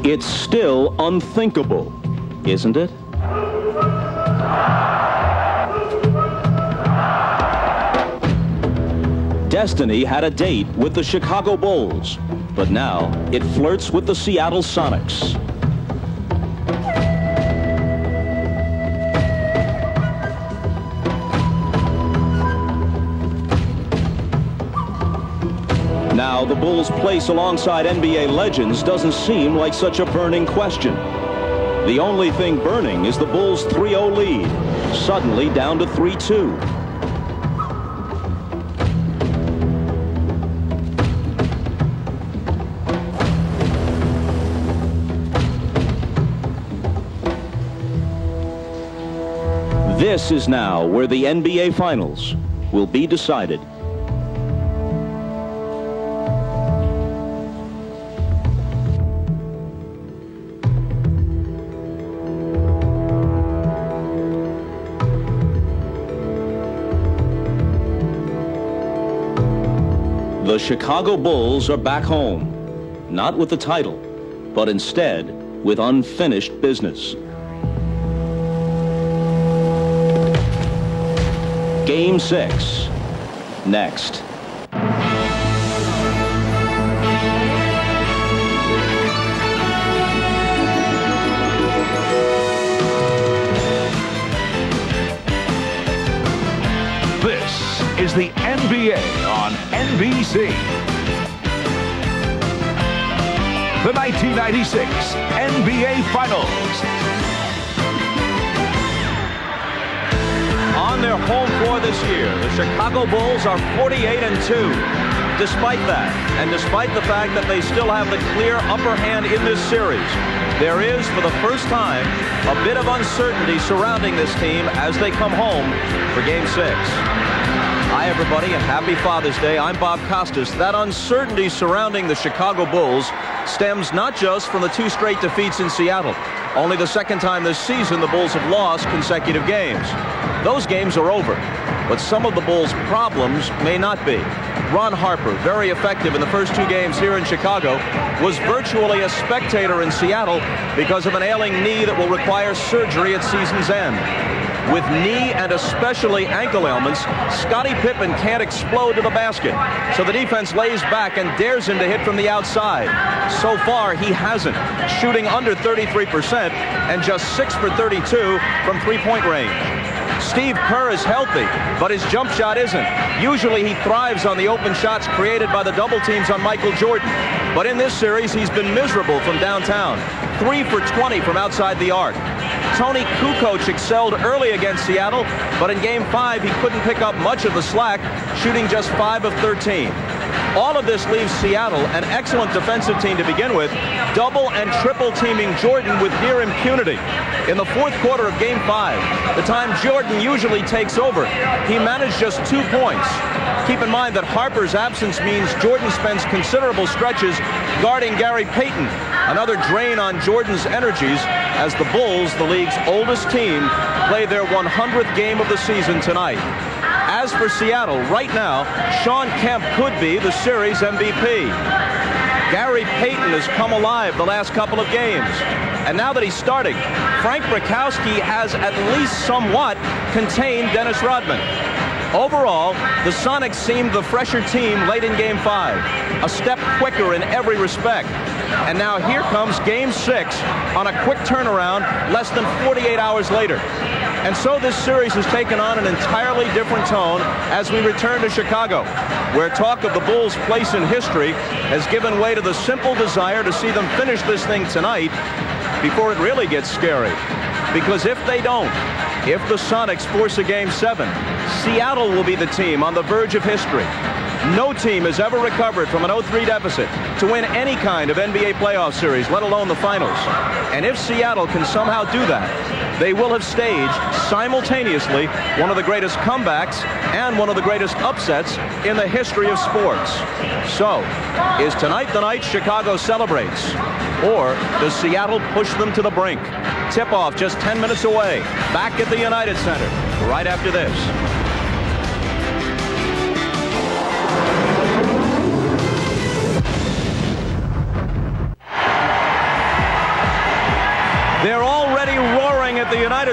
It's still unthinkable, isn't it? Destiny had a date with the Chicago Bulls, but now it flirts with the Seattle Sonics. Now, the Bulls' place alongside NBA legends doesn't seem like such a burning question. The only thing burning is the Bulls' 3-0 lead, suddenly down to 3-2. This is now where the NBA Finals will be decided. The Chicago Bulls are back home, not with the title, but instead with unfinished business. Game 6, next. This is the NBA on NBC. The 1996 NBA Finals. On their home floor this year, the Chicago Bulls are 48-2. Despite that, and despite the fact that they still have the clear upper hand in this series, there is, for the first time, a bit of uncertainty surrounding this team as they come home for Game 6. Hi, everybody, and happy Father's Day. I'm Bob Costas. That uncertainty surrounding the Chicago Bulls stems not just from the 2 straight defeats in Seattle. Only the second time this season the Bulls have lost consecutive games. Those games are over, but some of the Bulls' problems may not be. Ron Harper, very effective in the first 2 games here in Chicago, was virtually a spectator in Seattle because of an ailing knee that will require surgery at season's end. With knee and especially ankle ailments, Scottie Pippen can't explode to the basket, so the defense lays back and dares him to hit from the outside. So far, he hasn't, shooting under 33% and just 6 for 32 from three-point range. Steve Kerr is healthy, but his jump shot isn't. Usually he thrives on the open shots created by the double teams on Michael Jordan. But in this series, he's been miserable from downtown. 3 for 20 from outside the arc. Tony Kukoc excelled early against Seattle, but in Game 5, he couldn't pick up much of the slack, shooting just 5 of 13. All of this leaves Seattle, an excellent defensive team to begin with, double and triple teaming Jordan with near impunity. In the fourth quarter of Game 5, the time Jordan usually takes over, he managed just 2 points. Keep in mind that Harper's absence means Jordan spends considerable stretches guarding Gary Payton, another drain on Jordan's energies as the Bulls, the league's oldest team, play their 100th game of the season tonight. As for Seattle, right now, Shawn Kemp could be the series MVP. Gary Payton has come alive the last couple of games. And now that he's starting, Frank Brickowski has at least somewhat contained Dennis Rodman. Overall, the Sonics seemed the fresher team late in Game 5, a step quicker in every respect. And now here comes Game 6 on a quick turnaround less than 48 hours later. And so this series has taken on an entirely different tone as we return to Chicago, where talk of the Bulls' place in history has given way to the simple desire to see them finish this thing tonight before it really gets scary. Because if they don't, if the Sonics force a Game 7, Seattle will be the team on the verge of history. No team has ever recovered from an 0-3 deficit to win any kind of NBA playoff series, let alone the finals. And if Seattle can somehow do that, they will have staged simultaneously one of the greatest comebacks and one of the greatest upsets in the history of sports. So, is tonight the night Chicago celebrates? Or does Seattle push them to the brink? Tip-off just 10 minutes away, back at the United Center, right after this.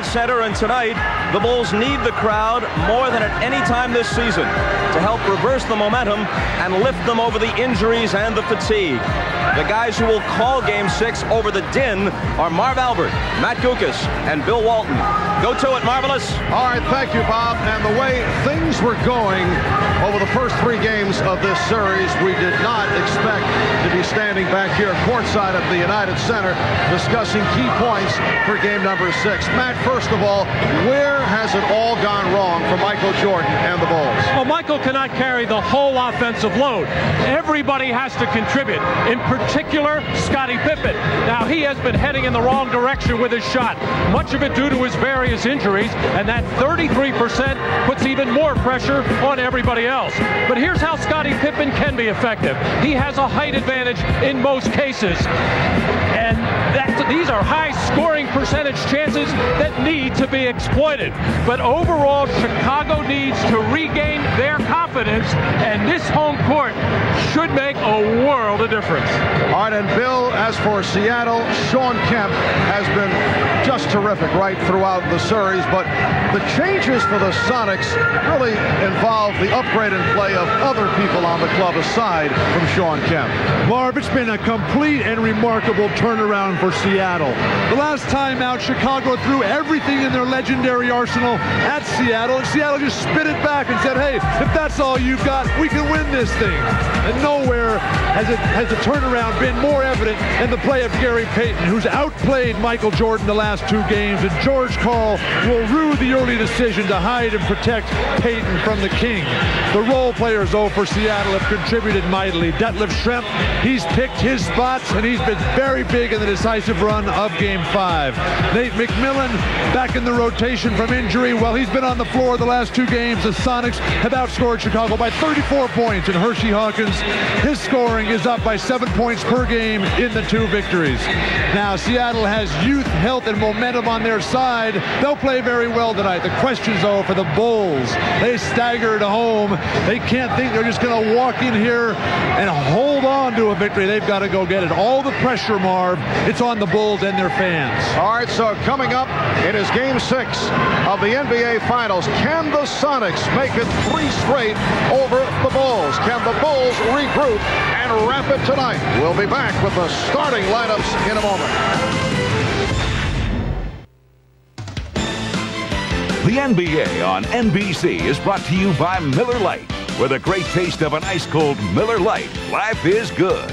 Center, and tonight the Bulls need the crowd more than at any time this season to help reverse the momentum and lift them over the injuries and the fatigue. The guys who will call Game 6 over the din are Marv Albert, Matt Gukas, and Bill Walton. Go to it, Marvelous. All right, thank you, Bob. And the way things were going over the first 3 games of this series, we did not expect to be standing back here courtside at the United Center discussing key points for game number 6. Matt, first of all, where has it all gone wrong for Michael Jordan and the Bulls? Well, Michael cannot carry the whole offensive load. Everybody has to contribute, in particular, Scottie Pippen. Now, he has been heading in the wrong direction with his shot, much of it due to his various injuries, and that 33% puts even more pressure on everybody else. But here's how Scottie Pippen can be effective. He has a height advantage in most cases, and these are high-scoring percentage chances that need to be exploited. But overall, Chicago needs to regain their confidence, and this home court should make a world of difference. All right, and Bill, as for Seattle, Sean Kemp has been just terrific right throughout the series, but the changes for the Sonics really involve the upgrade and play of other people on the club aside from Sean Kemp. Marv, it's been a complete and remarkable turnaround for Seattle. The last time out, Chicago threw everything in their legendary arsenal at Seattle, and Seattle just spit it back and said, hey, if that's all you've got, we can win this thing. And nowhere has the turnaround been more evident than the play of Gary Payton, who's outplayed Michael Jordan the last 2 games, and George Karl will rue the early decision to hide and protect Payton from the king. The role players, though, for Seattle have contributed mightily. Detlef Schrempf, he's picked his spots, and he's been very big in the decisive run of Game 5. Nate McMillan back in the rotation from injury. Well, he's been on the floor the last 2 games. The Sonics have outscored Chicago by 34 points, and Hershey Hawkins, his scoring is up by 7 points per game in the 2 victories. Now, Seattle has youth, health, and momentum on their side. They'll play very well tonight. The questions, though, for the Bulls, they staggered home. They can't think they're just going to walk in here and hold on to a victory. They've got to go get it. All the pressure, Marv, it's on the Bulls and their fans. All right, so coming up, it is Game 6 of the NBA Finals. Can the Sonics make it 3 straight over the Bulls? Can the Bulls regroup and wrap it tonight? We'll be back with the starting lineups in a moment. The NBA on NBC is brought to you by Miller Lite. With a great taste of an ice-cold Miller Lite, life is good.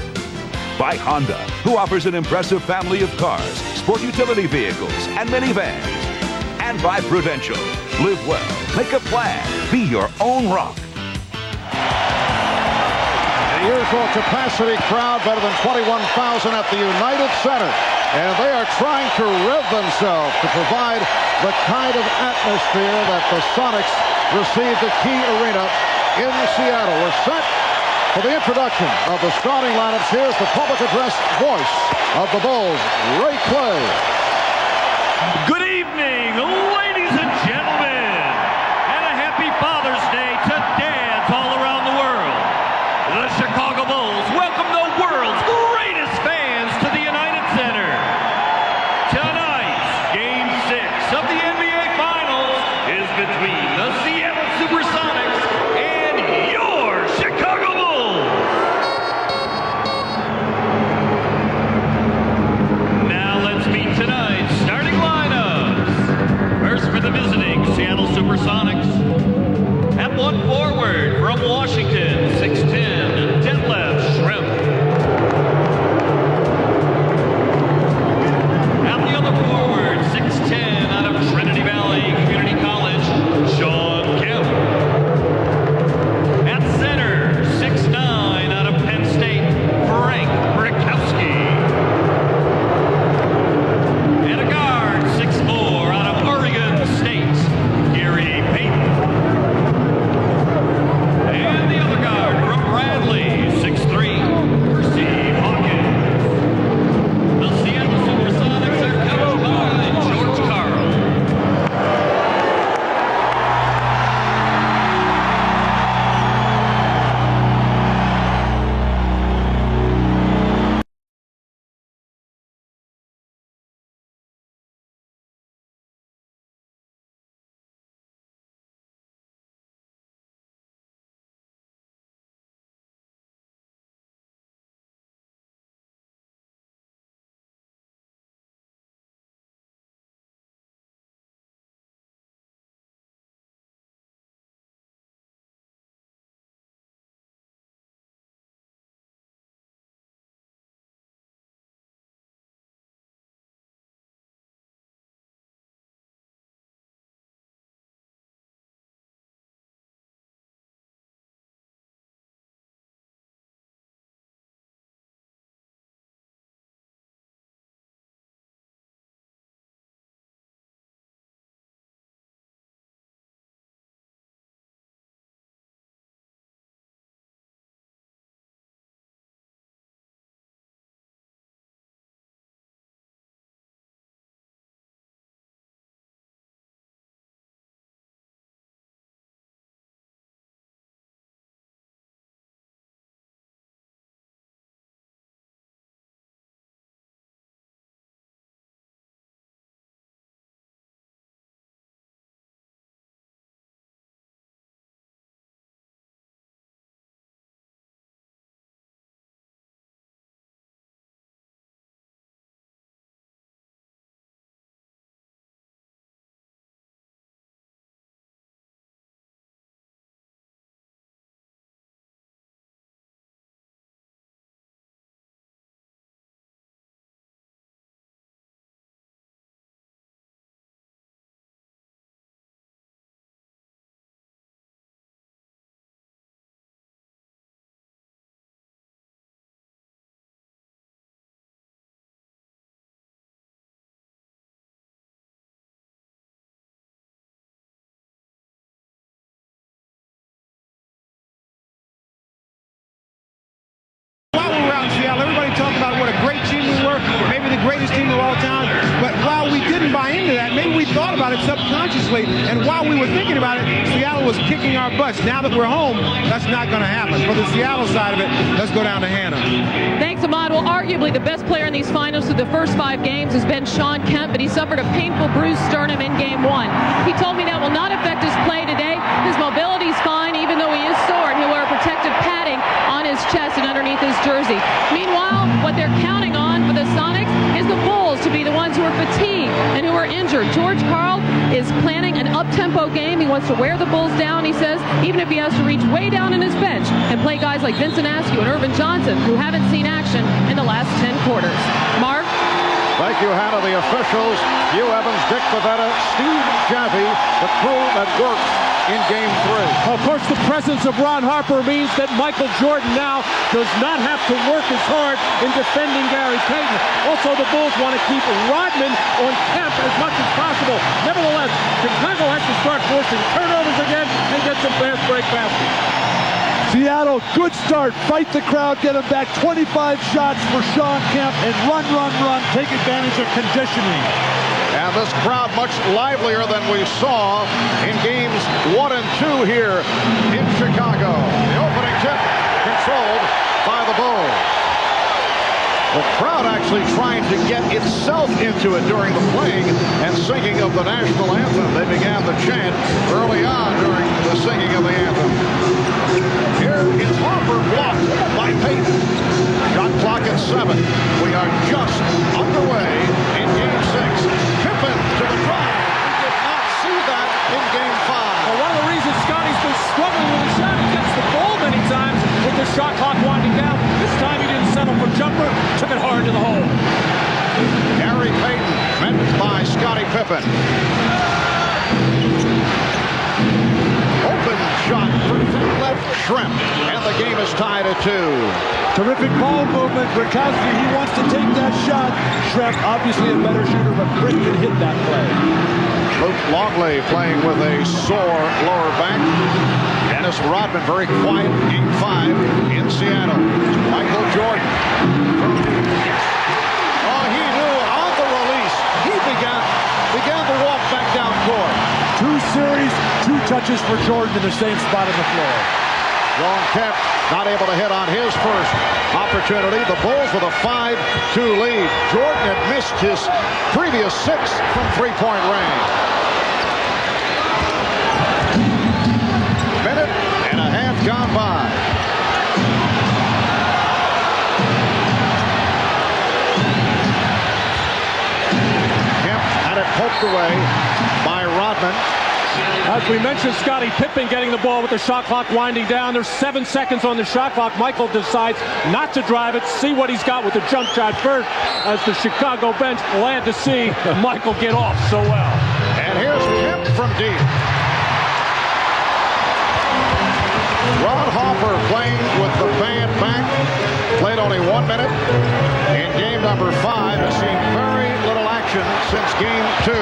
By Honda, who offers an impressive family of cars, sport utility vehicles, and minivans. And by Prudential. Live well, make a plan, be your own rock. The usual capacity crowd, better than 21,000 at the United Center. And they are trying to rev themselves to provide the kind of atmosphere that the Sonics received at Key Arena in Seattle. We're set for the introduction of the starting lineups. Here's the public address voice of the Bulls, Ray Clay. Good evening, ladies and gentlemen, and a happy Father's Day to dads all around the world. The Chicago Bulls welcome the world's greatest fans to the United Center. Tonight's Game 6 of the NBA Finals is between the Seattle Supersonics and your Chicago Bulls. Now let's meet tonight's starting lineup. basketball town. But while we didn't buy into that, maybe we thought about it subconsciously. And while we were thinking about it, Seattle was kicking our butts. Now that we're home, that's not going to happen. For the Seattle side of it, let's go down to Hannah. Thanks, Ahmad. Well, arguably the best player in these finals through the first 5 games has been Sean Kemp, but he suffered a painful bruised sternum in Game 1. He told me that will not affect his play today. His mobility's fine, even though he is sore, and he'll wear a protective padding on his chest and underneath his jersey. Meanwhile, what they're counting on for the Sonics is the Bulls to be the ones who are fatigued and who are injured. George Karl is planning an up-tempo game. He wants to wear the Bulls down, he says, even if he has to reach way down in his bench and play guys like Vincent Askew and Irvin Johnson, who haven't seen action in the last 10 quarters. Mark? Thank you, Hannah. The officials, Hugh Evans, Dick Bavetta, Steve Jaffe, the crew that worked in Game 3. Of course, the presence of Ron Harper means that Michael Jordan now does not have to work as hard in defending Gary Payton. Also, the Bulls want to keep Rodman on Kemp as much as possible. Nevertheless, Chicago has to start forcing turnovers again and get some fast break baskets. Seattle, good start. Fight the crowd, get him back. 25 shots for Sean Kemp, and run. Take advantage of conditioning. And this crowd much livelier than we saw in games 1 and 2 here in Chicago. The opening tip controlled by the Bulls. The crowd actually trying to get itself into it during the playing and singing of the national anthem. They began the chant early on during the singing of the anthem. Here is Harper blocked by Payton. Shot clock at 7. We are just underway in Game 6. Pippen to the drive. We did not see that in Game 5. Well, one of the reasons Scotty's been struggling with his shot, he gets the ball many times with the shot clock winding down. This time he didn't settle for jumper, took it hard to the hole. Gary Payton met by Scottie Pippen. Open shot for left shrimp, and the game is tied at 2. Terrific ball movement. Rakowski, he wants to take that shot. Shrimp, obviously a better shooter, but Britt can hit that play. Luke Longley playing with a sore lower back. Dennis Rodman very quiet. Game 5 in Seattle. Michael Jordan. Oh, he knew on the release. He began to walk back down court. 2 series, 2 touches for Jordan in the same spot on the floor. Sean Kemp not able to hit on his first opportunity. The Bulls with a 5-2 lead. Jordan had missed his previous 6 from three-point range. Minute and a half gone by. Kemp had it poked away by Rodman. As we mentioned, Scottie Pippen getting the ball with the shot clock winding down. There's 7 seconds on the shot clock. Michael decides not to drive it, see what he's got with the jump shot first, as the Chicago bench glad to see Michael get off so well. And here's Kemp from deep. Ron Harper playing with the band back. Played only 1 minute in game number 5. Has seen very little action since game 2.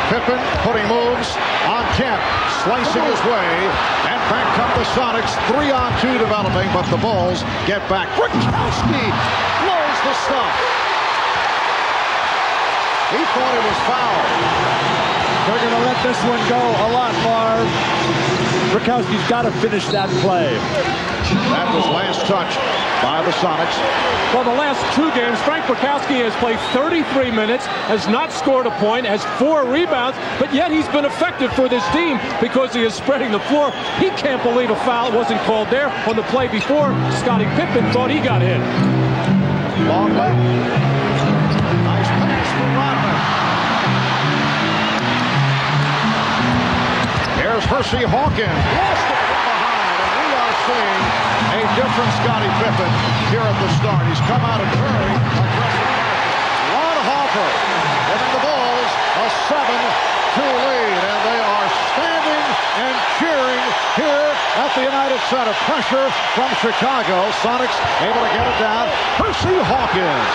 Pippen putting moves on Kemp, slicing his way, and back come the Sonics. 3-on-2 developing, but the Bulls get back. Rakowski blows the stuff. He thought it was foul. They're going to let this one go a lot, Marv. Rakowski's got to finish that play. That was last touch by the Sonics. Well, the last 2 games, Frank Rakowski has played 33 minutes, has not scored a point, has 4 rebounds, but yet he's been effective for this team because he is spreading the floor. He can't believe a foul wasn't called there on the play before. Scottie Pippen thought he got hit. Longley. Nice pass for Rodman. Here's Hersey Hawkins. Lost it from behind, and we are seeing a different Scottie Pippen here at the start. He's come out in very aggressive fashion. Ron Harper giving the Bulls a 7-2 lead, and they are standing and cheering here at the United Center. Pressure from Chicago. Sonics able to get it down. Hersey Hawkins.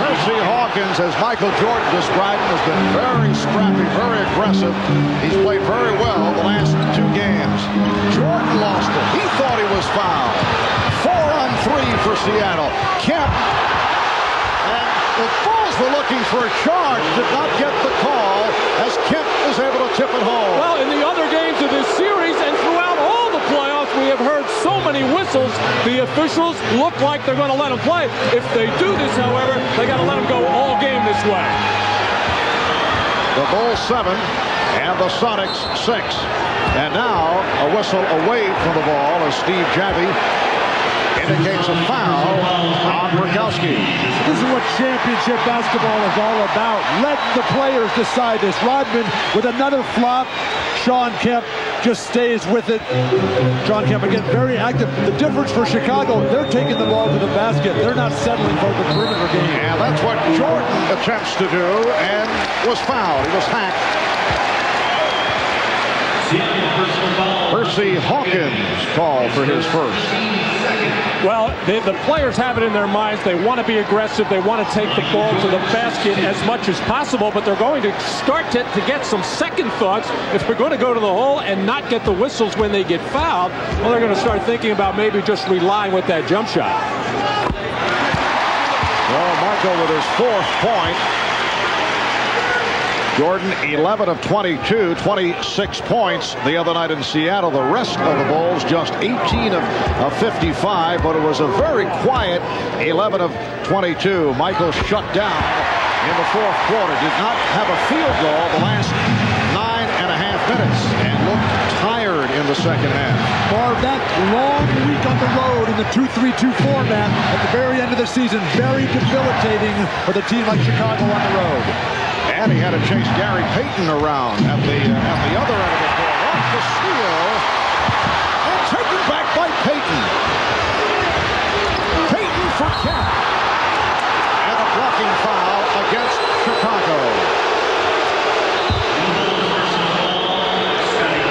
Hersey Hawkins, as Michael Jordan described him, has been very scrappy, very aggressive. He's played very well the last 2 games. Jordan lost it. He thought he was fouled. 4-on-3 for Seattle. Kemp. And the Bulls Sonics were looking for a charge, did not get the call as Kemp was able to tip it home. Well, in the other games of this series and throughout all the playoffs, we have heard so many whistles. The officials look like they're going to let them play. If they do this, however, they got to let them go all game this way. The Bulls 7 and the Sonics 6. And now a whistle away from the ball as Steve Javy indicates a foul on Murkowski. This is what championship basketball is all about. Let the players decide this. Rodman with another flop. Sean Kemp just stays with it. Sean Kemp again very active. The difference for Chicago, they're taking the ball to the basket. They're not settling for the perimeter game. And that's what Jordan attempts to do and was fouled. He was hacked. Percy Hawkins called for his first. Well, the players have it in their minds. They want to be aggressive. They want to take the ball to the basket as much as possible, but they're going to start to get some second thoughts. If they're going to go to the hole and not get the whistles when they get fouled, well, they're going to start thinking about maybe just relying with that jump shot. Well, Marco with his 4th point. Jordan 11 of 22, 26 points the other night in Seattle. The rest of the Bulls just 18 of 55, but it was a very quiet 11 of 22. Michael shut down in the 4th quarter. Did not have a field goal the last 9.5 minutes and looked tired in the second half. Marv, that long week on the road in the 2-3-2 format at the very end of the season, very debilitating for the team like Chicago on the road. And he had to chase Gary Payton around at the other end of the court. Off the steal. And taken back by Payton. Payton for Kemp. And a blocking foul against Chicago.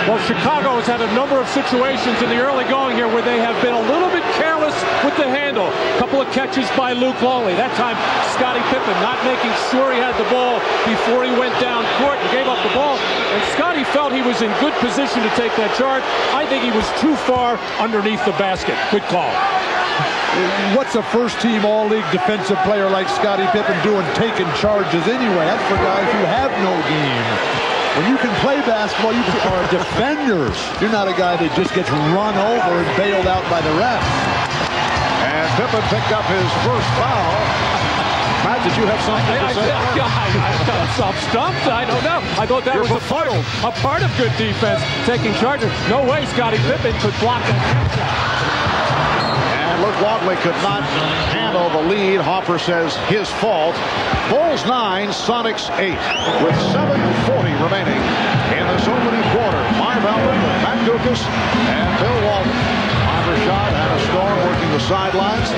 Well, Chicago has had a number of situations in the early going here where they have been a little bit careless with the handle. A couple of catches by Luke Longley. That time, Scottie Pippen not making sure he had the ball before he went down court and gave up the ball. And Scottie felt he was in good position to take that charge. I think he was too far underneath the basket. Good call. What's a first-team all-league defensive player like Scottie Pippen doing taking charges anyway? That's for guys who have no game. When you can play basketball, you are defenders. You're not a guy that just gets run over and bailed out by the refs. And Pippen picked up his first foul. Matt, did you have something to say? I'm stumped. I don't know. I thought that was a part of good defense, taking charges. No way Scottie Pippen could block that shot. And Luke Longley could not handle the lead. Hopper says his fault. Bulls 9, Sonics 8, with 7:40 remaining in this opening quarter. Marv Albert, Matt Dukas, and Bill Walton. Marv Rashad and a storm working the sidelines.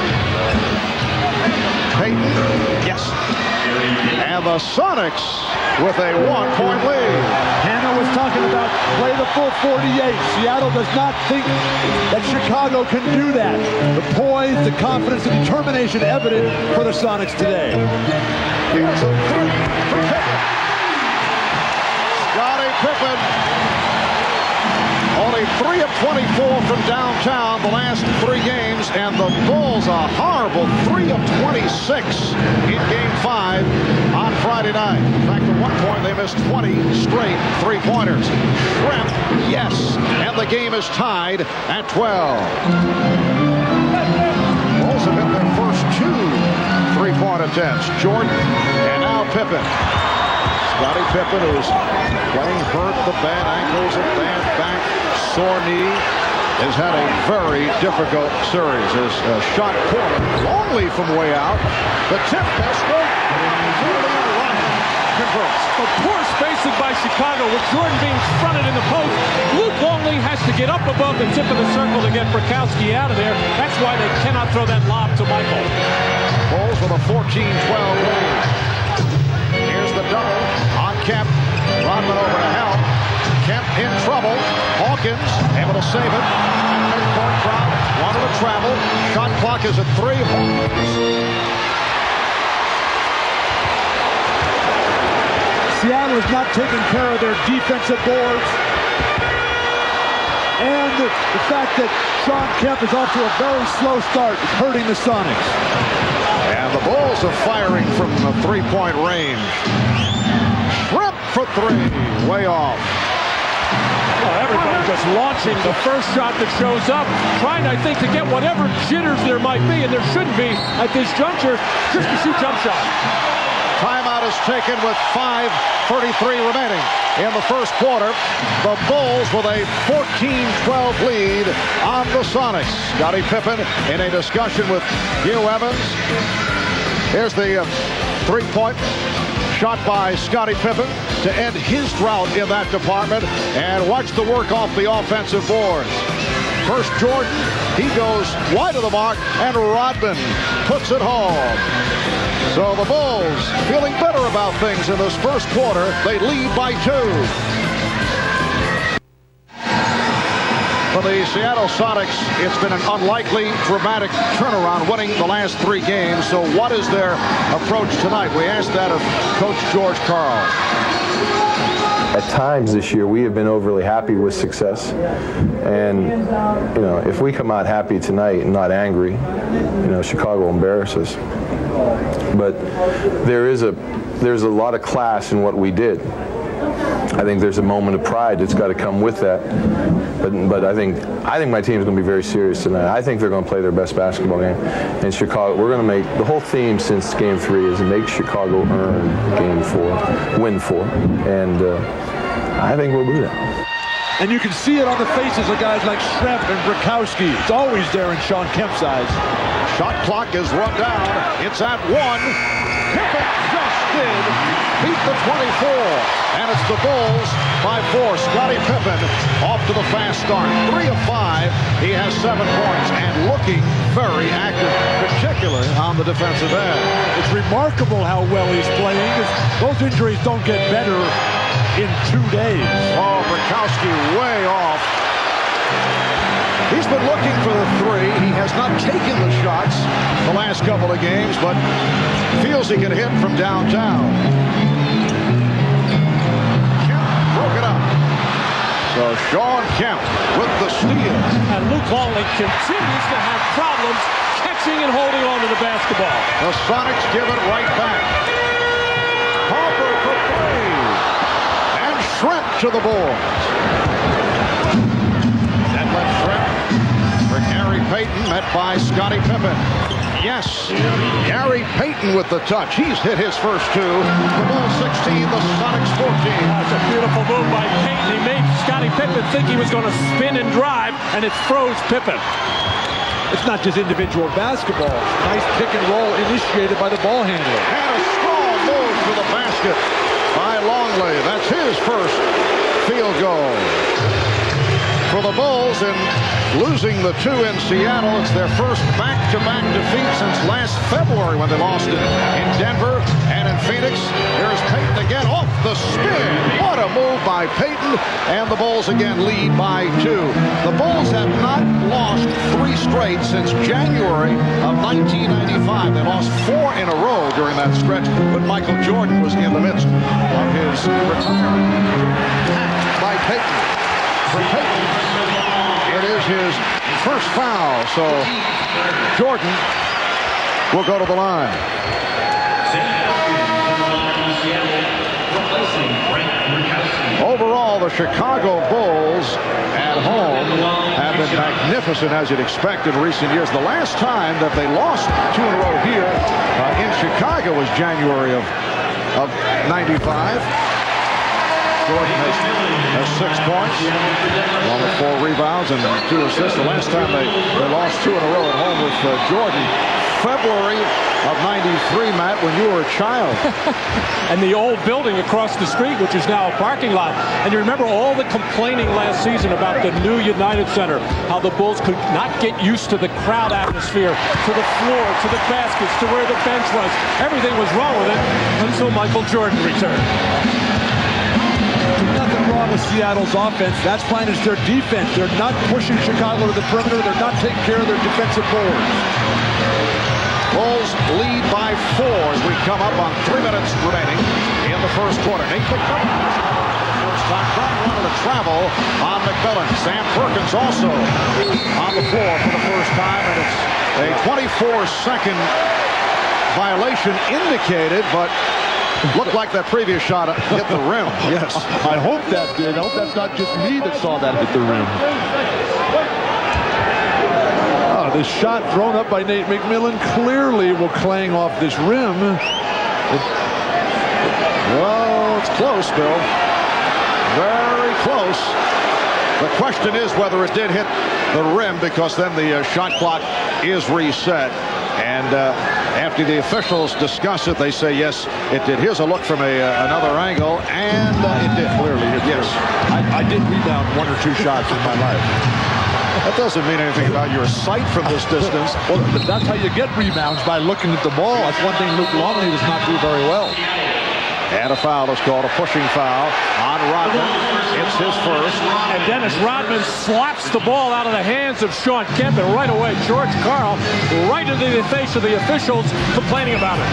Payton, yes. And the Sonics with a 1-point lead. Hannah was talking about play the full 48. Seattle does not think that Chicago can do that. The poise, the confidence, the determination evident for the Sonics today. Here's a three for Pippen. Scottie Pippen. Only 3 of 24 from downtown the last 3 games, and the Bulls a horrible 3 of 26 in Game 5 on Friday night. In fact, at one point they missed 20 straight 3-pointers. Shrimp, yes, and the game is tied at 12. Bulls have hit their first 2 3-point attempts. Jordan and now Pippen. Scottie Pippen, who's playing hurt, the bad ankles, a bad back, sore knee, has had a very difficult series. His shot corner, Longley from way out. The tip pass, Julian Ryan converts. The poor spacing by Chicago with Jordan being fronted in the post. Luke Longley has to get up above the tip of the circle to get Murkowski out of there. That's why they cannot throw that lob to Michael. Bulls with a 14-12 lead. Here's the double on Kemp. Rodman over to help. Kemp in trouble. Hawkins able to save it. Midcourt crowd wanted to travel. Shot clock is at 3. Seattle is not taking care of their defensive boards. And the fact that Sean Kemp is off to a very slow start is hurting the Sonics. And And the Bulls are firing from the three-point range. Shrimp for three. Way off. Well, everybody just launching the first shot that shows up, trying, I think, to get whatever jitters there might be, and there shouldn't be at this juncture, just to shoot jump shot. Timeout is taken with 5:33 remaining in the first quarter. The Bulls with a 14-12 lead on the Sonics. Scottie Pippen in a discussion with Hugh Evans. Here's the three-point shot by Scottie Pippen to end his drought in that department. And watch the work off the offensive boards. First Jordan, he goes wide of the mark, and Rodman puts it home. So the Bulls feeling better about things in this first quarter. They lead by 2. For the Seattle Sonics, it's been an unlikely, dramatic turnaround, winning the last 3 games. So what is their approach tonight? We asked that of Coach George Karl. At times this year, we have been overly happy with success. And, you know, if we come out happy tonight and not angry, you know, Chicago embarrasses. But there's a lot of class in what we did. I think there's a moment of pride that's got to come with that. But I think my team is going to be very serious tonight. I think they're going to play their best basketball game. And Chicago, we're going to make the whole theme since Game 3 is make Chicago earn Game 4, win 4, and I think we'll do that. And you can see it on the faces of guys like Shrimp and Brakowski. It's always there in Sean Kemp's eyes. Shot clock is run down. It's at 1. Pippen just did beat the 24. And it's the Bulls by 4. Scottie Pippen off to the fast start. 3 of 5. He has 7 points and looking very active, particularly on the defensive end. It's remarkable how well he's playing. Those injuries don't get better in 2 days. Oh, Brakowski way off. He's been looking for the 3. He has not taken the shots the last couple of games, but feels he can hit from downtown. Kemp broke it up. So Sean Kemp with the steal. And Luke Longley continues to have problems catching and holding on to the basketball. The Sonics give it right back. Harper for 3. And Shrimp to the boards. That left Shrimp for Gary Payton, met by Scottie Pippen. Yes, Gary Payton with the touch. He's hit his first 2. The Bulls 16, the Sonics 14. That's a beautiful move by Payton. He made Scottie Pippen think he was going to spin and drive, and it froze Pippen. It's not just individual basketball. Nice pick and roll initiated by the ball handler. And a strong move to the basket by Longley. That's his first field goal. For the Bulls, in losing the 2 in Seattle, it's their first back-to-back defeat since last February when they lost it in Denver and in Phoenix. Here's Payton again off the spin. What a move by Payton, and the Bulls again lead by 2. The Bulls have not lost 3 straight since January of 1995. They lost 4 in a row during that stretch when Michael Jordan was in the midst of his retirement. Hacked by Payton. For Payton, it is his first foul, so Jordan will go to the line. Overall, the Chicago Bulls at home have been magnificent, as you'd expect in recent years. The last time that they lost 2 in a row here in Chicago was January of 95. Jordan has 6 points, along with 4 rebounds and 2 assists. The last time they lost 2 in a row at home with Jordan, February of 93, Matt, when you were a child. And the old building across the street, which is now a parking lot. And you remember all the complaining last season about the new United Center, how the Bulls could not get used to the crowd atmosphere, to the floor, to the baskets, to where the bench was. Everything was wrong with it until Michael Jordan returned. Nothing wrong with Seattle's offense. That's fine as their defense. They're not pushing Chicago to the perimeter. They're not taking care of their defensive boards. Bulls lead by 4 as we come up on 3 minutes remaining in the first quarter. Nate McMillan. First time Brown wanted to travel on McMillan. Sam Perkins also on the floor for the first time, and it's a 24-second violation indicated, but looked like that previous shot hit the rim. Yes, I hope that did. I hope that's not just me that saw that hit the rim. Oh, this shot thrown up by Nate McMillan clearly will clang off this rim. Well, it's close, Bill. Very close. The question is whether it did hit the rim, because then the shot clock is reset. And after the officials discuss it, they say, yes, it did. Here's a look from another angle, and it did. Clearly, yes. I did rebound 1 or 2 shots in my life. That doesn't mean anything about your sight from this distance. Well, that's how you get rebounds, by looking at the ball. That's one thing Luke Longley does not do very well. And a foul is called, a pushing foul on Rodman. It's his first. And Dennis Rodman slaps the ball out of the hands of Sean Kemp, and right away George Karl right into the face of the officials complaining about it.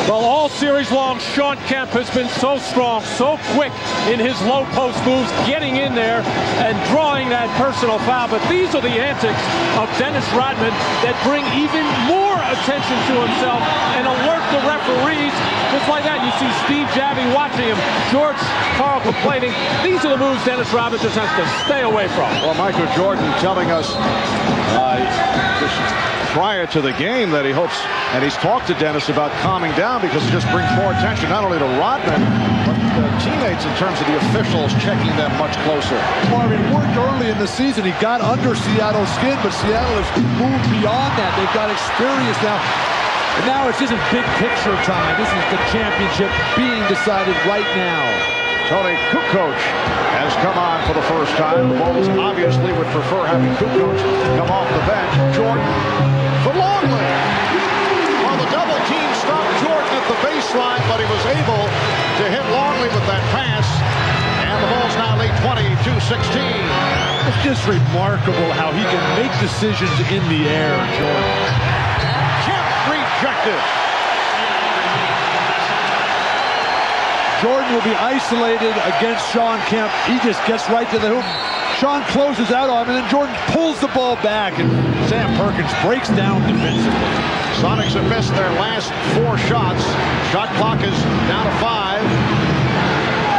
Well, all series long, Sean Kemp has been so strong, so quick in his low post moves, getting in there and drawing that personal foul. But these are the antics of Dennis Rodman that bring even more attention to himself and alert the referees. Just like that, you see Steve Javie watching him, George Karl complaining. These are the moves Dennis Rodman just has to stay away from. Well, Michael Jordan telling us prior to the game that he hopes, and he's talked to Dennis about calming down, because it just brings more attention not only to Rodman, but the teammates in terms of the officials checking them much closer. Marvin worked early in the season. He got under Seattle's skin, but Seattle has moved beyond that. They've got experience now. And now it's just a big picture time. This is the championship being decided right now. Tony Kukoc has come on for the first time. The Bulls obviously would prefer having Kukoc come off the bench. Jordan for Longley. Well, the double team stopped Jordan at the baseline, but he was able to hit Longley with that pass. And the Bulls now lead 22-16. It's just remarkable how he can make decisions in the air, Jordan. Kemp rejected. Jordan will be isolated against Sean Kemp. He just gets right to the hoop. Sean closes out on him, and then Jordan pulls the ball back, and Sam Perkins breaks down defensively. Sonics have missed their last 4 shots. Shot clock is down to 5.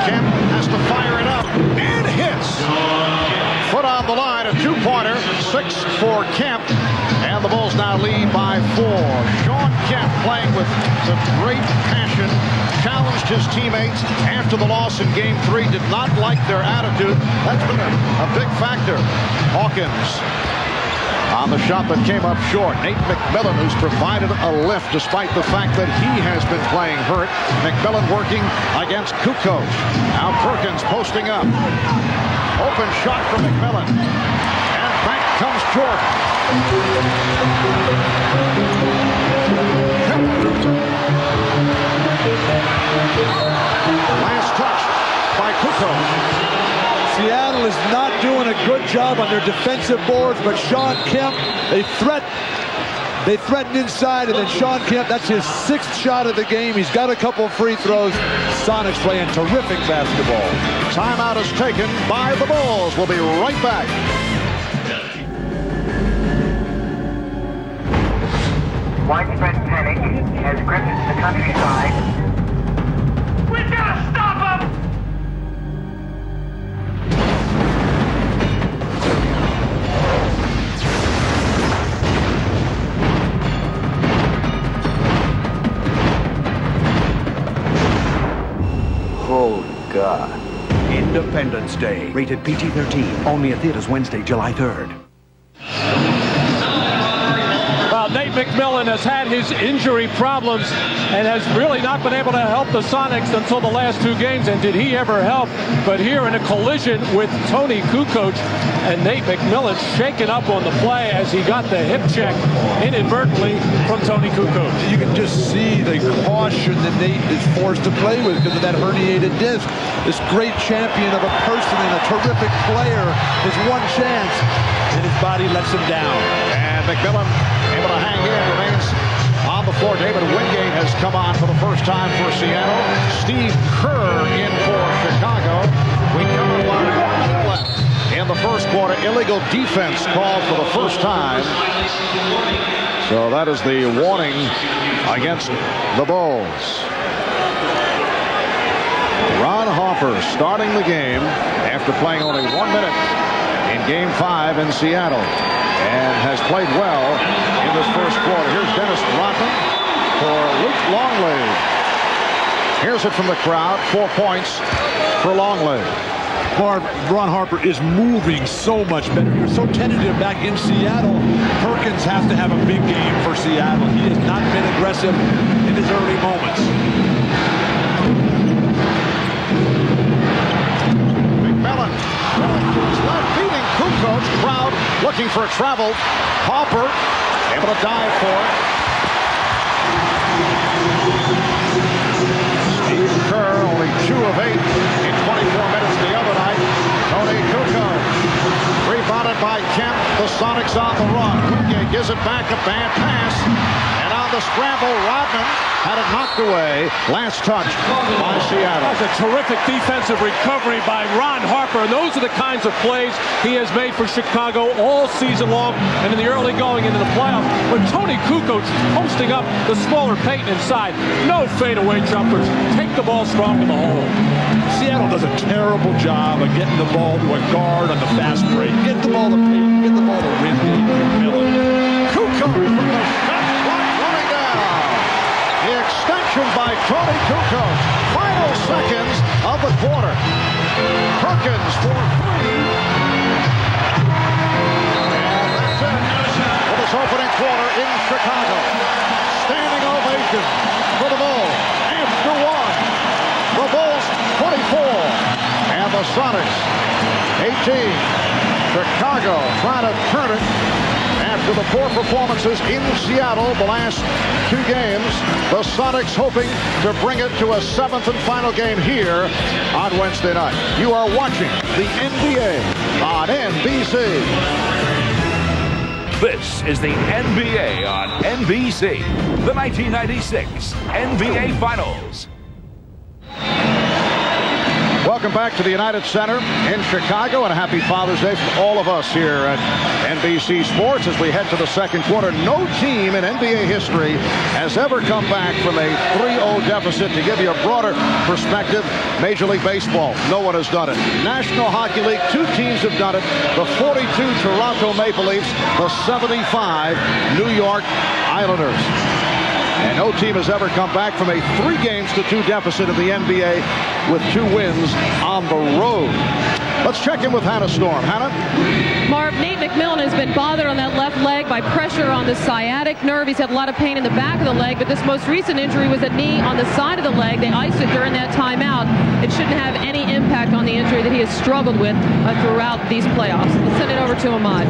Kemp has to fire it up, and hits. Foot on the line, a 2-pointer, 6 for Kemp, and the Bulls now lead by 4. Sean Kemp playing with some great passion, challenged his teammates after the loss in Game 3, did not like their attitude. That's been a big factor. Hawkins on the shot that came up short. Nate McMillan, who's provided a lift despite the fact that he has been playing hurt. McMillan working against Kukoc. Now Perkins posting up. Open shot from McMillan. And back comes Jordan. Last touch by Kukoc. Seattle is not doing a good job on their defensive boards, but Sean Kemp, they threaten inside, and then Sean Kemp, that's his 6th shot of the game. He's got a couple free throws. Sonics playing terrific basketball. Timeout is taken by the Bulls. We'll be right back. Widespread panic has gripped the countryside. We've got to stop him! Oh, God. Independence Day. Rated PG-13. Only at theaters Wednesday, July 3rd. Nate McMillan has had his injury problems and has really not been able to help the Sonics until the last 2 games. And did he ever help? But here in a collision with Tony Kukoc, and Nate McMillan shaken up on the play as he got the hip check inadvertently from Tony Kukoc. You can just see the caution that Nate is forced to play with because of that herniated disc. This great champion of a person and a terrific player has one chance, and his body lets him down. And McMillan able to hang in, remains on the floor. David Wingate has come on for the first time for Seattle. Steve Kerr in for Chicago. We come to about 1 minute left. quarter. Illegal defense called for the first time. So that is the warning against the Bulls. Ron Harper starting the game after playing only 1 minute in Game 5 in Seattle, and has played well in this first quarter. Here's Dennis Rodman for Luke Longley. Here's it from the crowd. 4 points for Longley. Ron Harper is moving so much better. You're so tentative back in Seattle. Perkins has to have a big game for Seattle. He has not been aggressive in his early moments. McMillan going to his left, beating Kukoc. Crowd looking for a travel. Harper able to dive for it. Steve Kerr only 2 of 8 in 24 minutes the other night. Tony Kukoc rebounded by Kemp. The Sonics on the run. Wingate gives it back, a bad pass. And on the scramble, Rodman had it knocked away. Last touch by Seattle. That's a terrific defensive recovery by Ron Harper. And those are the kinds of plays he has made for Chicago all season long and in the early going into the playoffs. When Tony Kukoc is posting up the smaller Payton inside, no fadeaway jumpers. Take the ball strong to the hole. Seattle does a terrible job of getting the ball to a guard on the fast break. Get the ball to Payton. Get the ball to Wingate. McMillan. Kukoc from the shot clock running down. The extension by Tony Kukoc. Final seconds of the quarter. Perkins for 3. And that's it for this opening quarter in Chicago. Standing ovation for the Bulls. After 1. The Bulls 24 and the Sonics 18. Chicago trying to turn it after the poor performances in Seattle the last 2 games. The Sonics hoping to bring it to a 7th and final game here on Wednesday night. You are watching the NBA on NBC. This is the NBA on NBC. The 1996 NBA Finals. Welcome back to the United Center in Chicago, and a happy Father's Day from all of us here at NBC Sports as we head to the second quarter. No team in NBA history has ever come back from a 3-0 deficit. To give you a broader perspective, Major League Baseball, no one has done it. National Hockey League, 2 teams have done it. The 42 Toronto Maple Leafs, the 75 New York Islanders. And no team has ever come back from a 3-2 deficit in the NBA with 2 wins on the road. Let's check in with Hannah Storm. Hannah? Marv, Nate McMillan has been bothered on that left leg by pressure on the sciatic nerve. He's had a lot of pain in the back of the leg, but this most recent injury was a knee on the side of the leg. They iced it during that timeout. It shouldn't have any impact on the injury that he has struggled with throughout these playoffs. Let's send it over to Ahmad.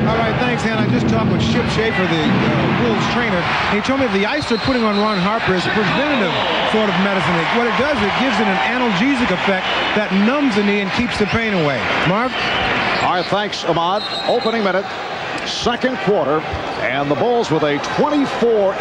All right, thanks, Hannah. I just talked with Chip Schaefer, the Wolves trainer, and he told me the ice they're putting on Ron Harper is preventative sort of medicine. What it does, it gives it an analgesic effect that numbs the knee and keeps the pain away. Marv? All right, thanks, Ahmad. Opening minute, second quarter, and the Bulls with a 24-18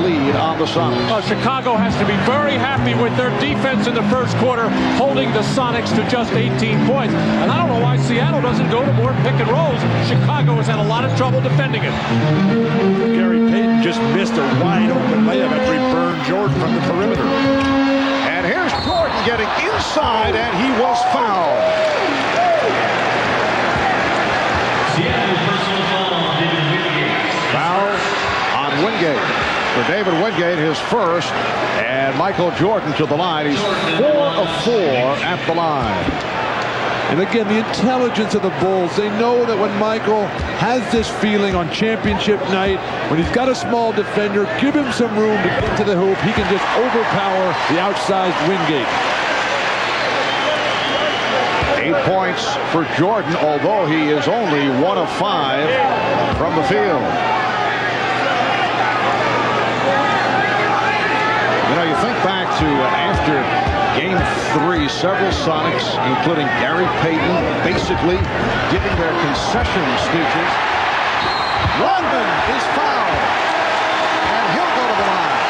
lead on the Sonics. Chicago has to be very happy with their defense in the first quarter, holding the Sonics to just 18 points. And I don't know why Seattle doesn't go to more pick and rolls. Chicago has had a lot of trouble defending it. Gary Payton just missed a wide open layup after he burned Jordan from the perimeter. And here's Jordan getting inside, and he was fouled. Foul on Wingate. For David Wingate, his first, and Michael Jordan to the line. He's 4 of 4 at the line. And again, the intelligence of the Bulls. They know that when Michael has this feeling on championship night, when he's got a small defender, give him some room to get to the hoop. He can just overpower the outsized Wingate. 8 points for Jordan, although he is only 1 of 5 from the field. You know, you think back to after Game 3, several Sonics, including Gary Payton, basically giving their concession speeches. Rodman is fouled, and he'll go to the line.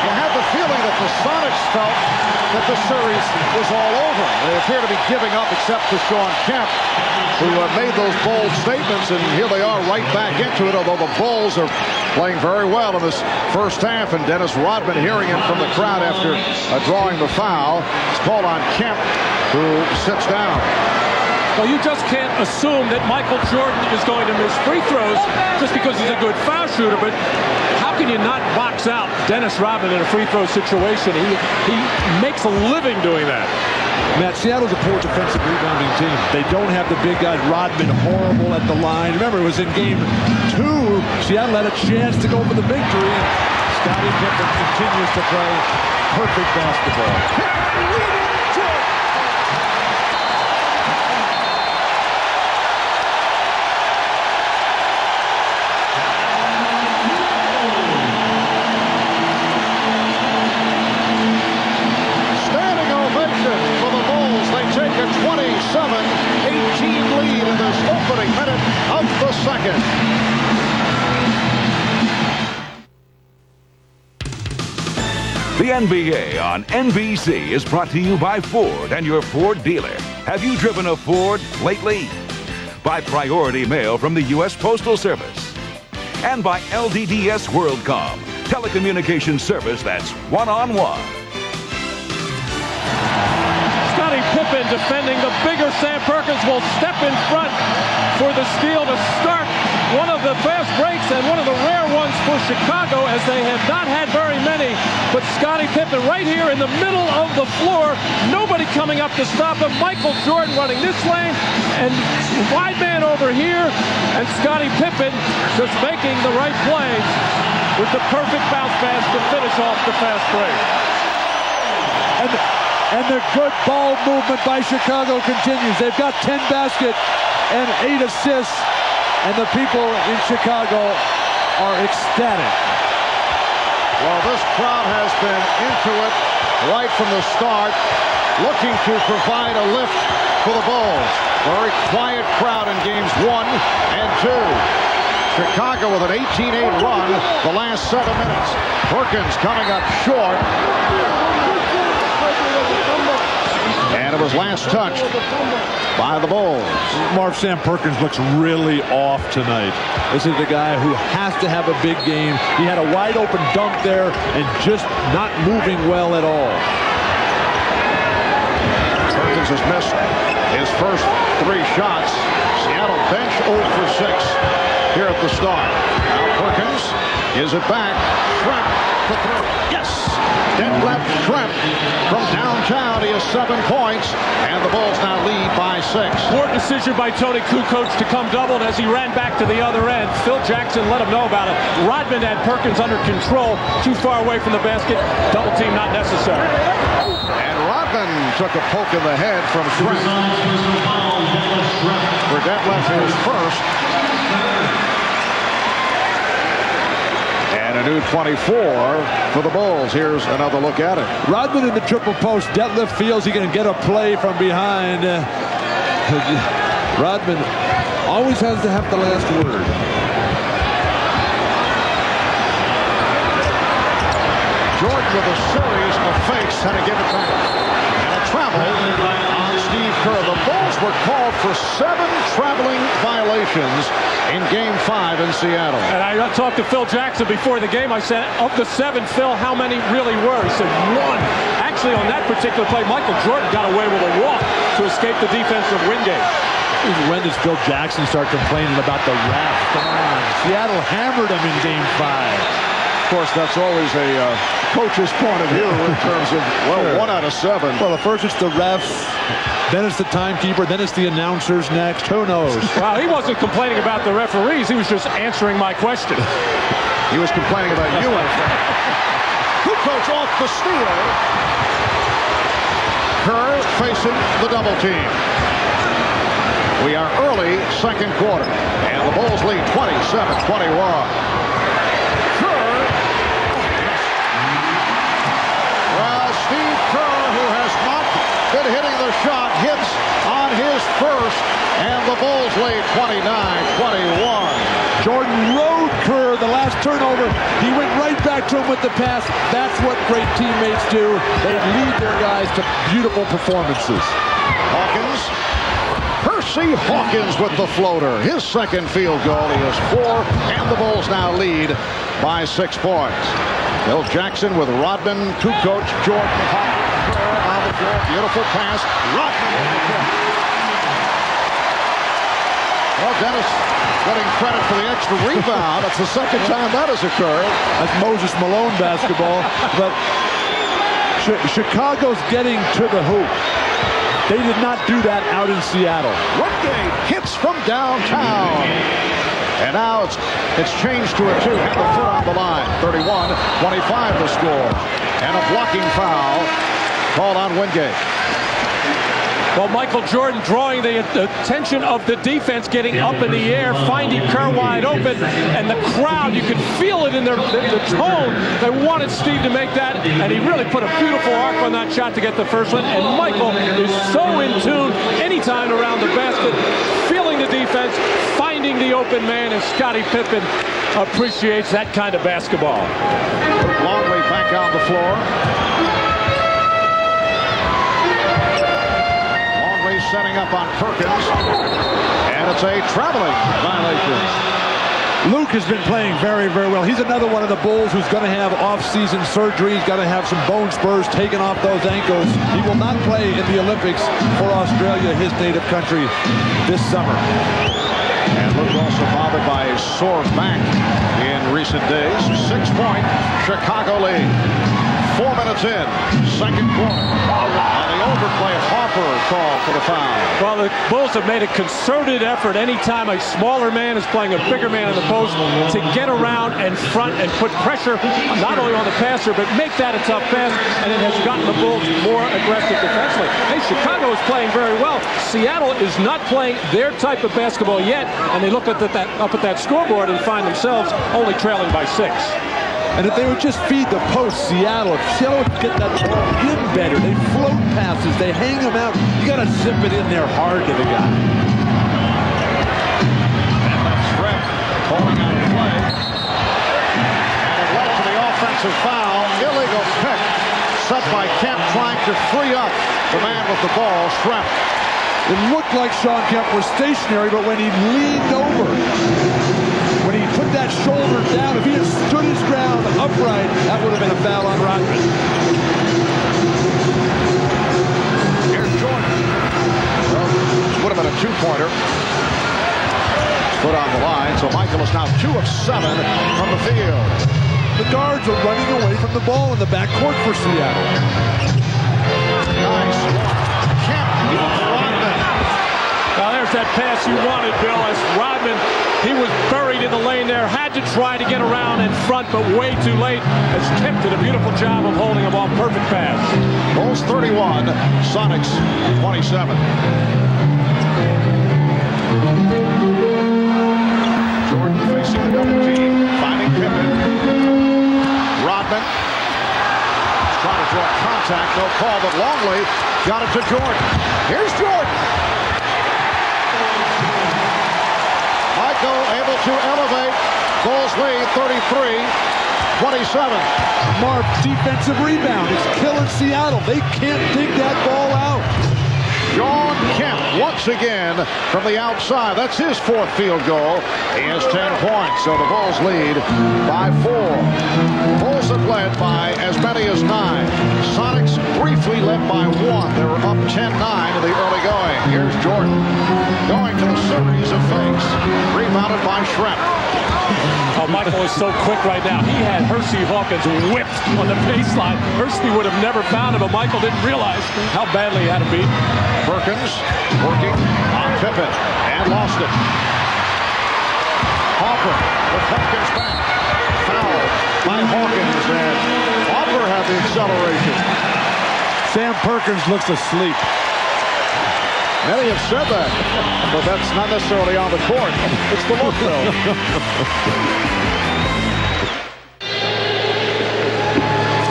You had the feeling that the Sonics felt that the series was all over. them. They appear to be giving up except for Sean Kemp, who made those bold statements, and here they are right back into it, although the Bulls are playing very well in this first half, and Dennis Rodman hearing it from the crowd after drawing the foul. It's called on Kemp, who sits down. Well, you just can't assume that Michael Jordan is going to miss free throws just because he's a good foul shooter, but how can you not box out Dennis Rodman in a free throw situation? He makes a living doing that. Matt, Seattle's a poor defensive rebounding team. They don't have the big guys. Rodman horrible at the line. Remember, it was in game 2. Seattle had a chance to go for the victory. And Scottie Pippen continues to play perfect basketball. Take a 27-18 lead in this opening minute of the second. The NBA on NBC is brought to you by Ford and your Ford dealer. Have you driven a Ford lately? By Priority Mail from the U.S. Postal Service. And by LDDS WorldCom, telecommunications service that's one-on-one. Pippen defending the bigger Sam Perkins will step in front for the steal to start one of the fast breaks and one of the rare ones for Chicago, as they have not had very many. But Scottie Pippen right here in the middle of the floor, nobody coming up to stop him. Michael Jordan running this lane and wide man over here, and Scottie Pippen just making the right play with the perfect bounce pass to finish off the fast break. And the good ball movement by Chicago continues. They've got 10 baskets and 8 assists, and the people in Chicago are ecstatic. Well, this crowd has been into it right from the start, looking to provide a lift for the Bulls. Very quiet crowd in games 1 and 2. Chicago with an 18-8 run the last 7 minutes. Perkins coming up short. And it was last touched by the Bulls. Marv, Sam Perkins looks really off tonight. This is the guy who has to have a big game. He had a wide open dunk there and just not moving well at all. Perkins has missed his first 3 shots. Seattle bench 0 for 6 here at the start. Now Perkins gives it back. Shrimp for 3. Yes! Detlef Schrempf from downtown. He has 7 points, and the Bulls now lead by 6. Poor decision by Tony Kukoc to come doubled as he ran back to the other end. Phil Jackson let him know about it. Rodman had Perkins under control, too far away from the basket. Double team not necessary. And Rodman took a poke in the head from Schrempf. For Detlef his first. And a new 24 for the Bulls. Here's another look at it. Rodman in the triple post. Detlef feels he can get a play from behind. Rodman always has to have the last word. Jordan with a series of fakes, had to give it back. And a travel on Steve Kerr. The Bulls were called for 7 traveling violations in Game 5 in Seattle. And I talked to Phil Jackson before the game. I said, of the 7, Phil, how many really were? He said 1. Actually, on that particular play, Michael Jordan got away with a walk to escape the defensive Wingate. When does Phil Jackson start complaining about the ref? Seattle hammered him in Game 5. Of course, that's always a coach's point of view in terms of, well, 1 out of 7. Well, first it's the refs, then it's the timekeeper, then it's the announcers next. Who knows? Well, he wasn't complaining about the referees. He was just answering my question. He was complaining about you. Kukoc off the steal. Kerr facing the double team. We are early second quarter, and the Bulls lead 27-21. Steve Kerr, who has not been hitting the shot, hits on his first, and the Bulls lead 29-21. Jordan rode Kerr the last turnover. He went right back to him with the pass. That's what great teammates do. They lead their guys to beautiful performances. Hawkins. Percy Hawkins with the floater. His second field goal. He has 4, and the Bulls now lead by 6 points. Bill Jackson with Rodman, Kukoc, Jordan, Hawkins on the floor. Beautiful pass. Rodman with the kick. Well, Dennis getting credit for the extra rebound. That's the second time that has occurred. That's Moses Malone basketball. But Chicago's getting to the hoop. They did not do that out in Seattle. Woodgate hits from downtown. And now it's changed to a 2. Had the foot on the line. 31-25 the score. And a blocking foul called on Wingate. Well, Michael Jordan drawing the attention of the defense, getting up in the air, finding Kerr wide open, and the crowd, you could feel it in the tone. They wanted Steve to make that, and he really put a beautiful arc on that shot to get the first one. And Michael is so in tune anytime around the basket, feeling the defense, finding the open man, and Scottie Pippen appreciates that kind of basketball. Longley back on the floor. Setting up on Perkins, and it's a traveling violation. Luke has been playing very, very well. He's another one of the Bulls who's going to have off-season surgery. He's got to have some bone spurs taken off those ankles. He will not play in the Olympics for Australia, his native country, this summer. And Luke also bothered by a sore back in recent days. 6-point Chicago lead. 4 minutes in, second quarter. And the overplay, Harper called for the foul. Well, the Bulls have made a concerted effort anytime a smaller man is playing a bigger man in the post to get around and front and put pressure not only on the passer, but make that a tough pass, and it has gotten the Bulls more aggressive defensively. Hey, Chicago is playing very well. Seattle is not playing their type of basketball yet, and they look at up at that scoreboard and find themselves only trailing by 6. And if they would just feed the post, Seattle, if Seattle would get that ball in better, they float passes, they hang them out. You got to zip it in there hard to the guy. And that's Fred calling out the play. And it led to the offensive foul. Illegal pick set by Kemp, trying to free up the man with the ball, Shrep. It looked like Sean Kemp was stationary, but when he leaned over, when he put that shoulder down, if he had stood his ground upright, that would have been a foul on Rodman. Here's Jordan. Well, would have been a 2-pointer. Foot on the line, so Michael is now 2 of 7 from the field. The guards are running away from the ball in the backcourt for Seattle. Nice. Kemp, Rodman. Now there's that pass you wanted, Bill, as Rodman, he was buried in the lane there, had to try to get around in front, but way too late, as Kemp did a beautiful job of holding him off. Perfect pass. Bulls 31, Sonics 27. Jordan facing the double team, finding Pippen. Rodman trying to draw contact, no call, but Longley got it to Jordan. Here's Jordan. Michael able to elevate. Bulls lead 33-27. Mark, defensive rebound. It's killing Seattle. They can't dig that ball out. Sean Kemp once again from the outside. That's his 4th field goal. He has 10 points, so the Bulls lead by 4. Bulls have led by as many as 9. Sonics briefly led by 1. They were up 10-9 in the early going. Here's Jordan going to the series of fakes. Rebounded by Shrep. Oh, Michael is so quick right now. He had Hersey Hawkins whipped on the baseline. Hersey would have never found him, but Michael didn't realize how badly he had him beat. Perkins working on Pippen and lost it. Harper with Hawkins back. Foul by Hawkins, and Harper had the acceleration. Sam Perkins looks asleep. Many have said that, but that's not necessarily on the court. It's the look, though.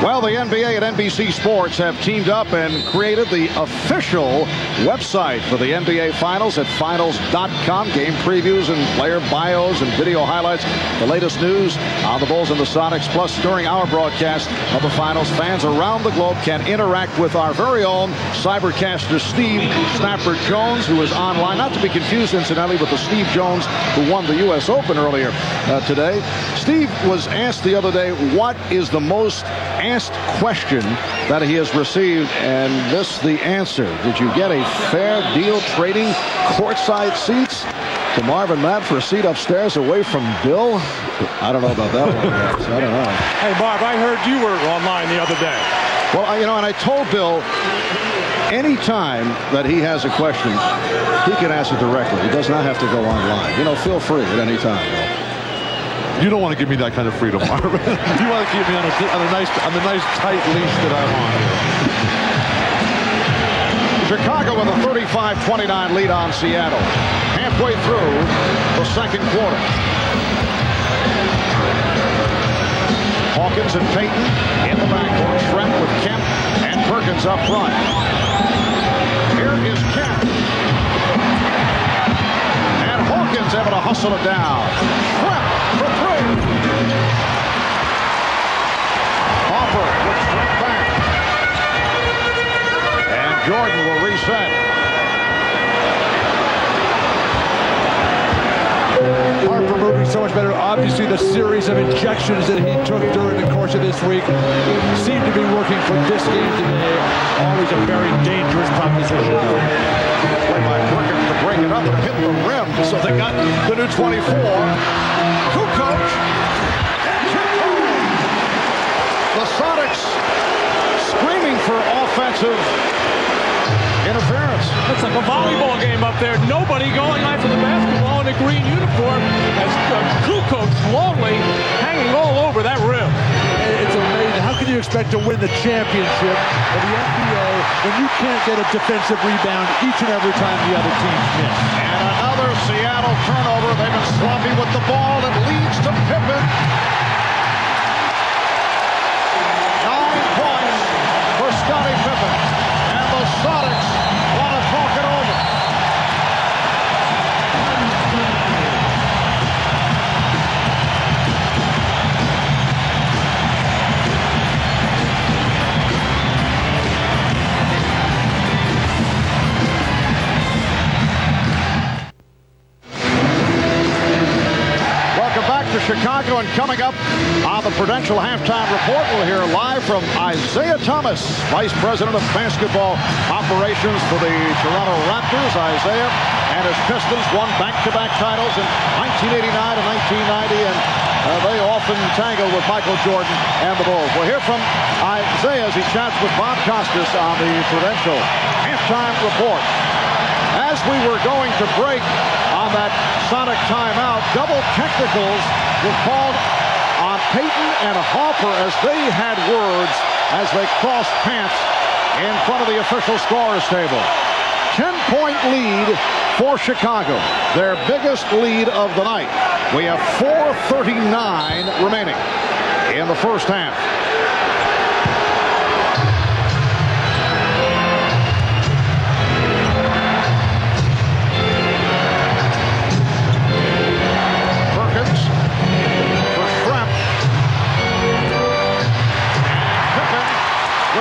Well, the NBA and NBC Sports have teamed up and created the official website for the NBA Finals at finals.com. Game previews and player bios and video highlights. The latest news on the Bulls and the Sonics. Plus, during our broadcast of the Finals, fans around the globe can interact with our very own cybercaster, Steve Snapper Jones, who is online. Not to be confused, incidentally, with the Steve Jones who won the U.S. Open earlier today. Steve was asked the other day, what is the most asked question that he has received, and this the answer. Did you get a fair deal trading courtside seats to Marvin Matt for a seat upstairs away from Bill? I don't know about that one. I don't know. Hey, Marv, I heard you were online the other day. Well, and I told Bill, anytime that he has a question, he can ask it directly. He does not have to go online. Feel free at any time, Bill. You don't want to give me that kind of freedom, Marvin. You want to keep me on the nice tight leash that I'm on. Chicago with a 35-29 lead on Seattle. Halfway through the second quarter. Hawkins and Payton in the backcourt. Trent with Kemp and Perkins up front. Here is Kemp. And Hawkins able to hustle it down. Trent for three. Hopper with Trent back. And Jordan will reset. Harper moving so much better. Obviously, the series of injections that he took during the course of this week seemed to be working for this game today. Always a very dangerous proposition. Play by Perkins to break it up and hit the rim. So they got the new 24. Kukoc. The Sonics screaming for offensive interference. It's like a volleyball game up there. Nobody going after the basketball in a green uniform as Kukoc lonely hanging all over that rim. It's amazing. How can you expect to win the championship of the NBA when you can't get a defensive rebound each and every time the other teams miss? And another Seattle turnover. They've been sloppy with the ball. It leads to Pippen. 9 points for Scottie Pippen. And the Sonics want to talk it over. Welcome back to Chicago, and coming up on the Prudential Halftime Report, we'll hear live from Isaiah Thomas, Vice President of Basketball Operations for the Toronto Raptors. Isaiah and his Pistons won back-to-back titles in 1989 and 1990, and they often tangle with Michael Jordan and the Bulls. We'll hear from Isaiah as he chats with Bob Costas on the Prudential Halftime Report. As we were going to break on that Sonic timeout, double technicals were called on Payton and Harper as they had words as they crossed paths in front of the official scorers table. 10-point lead for Chicago, their biggest lead of the night. We have 4:39 remaining in the first half.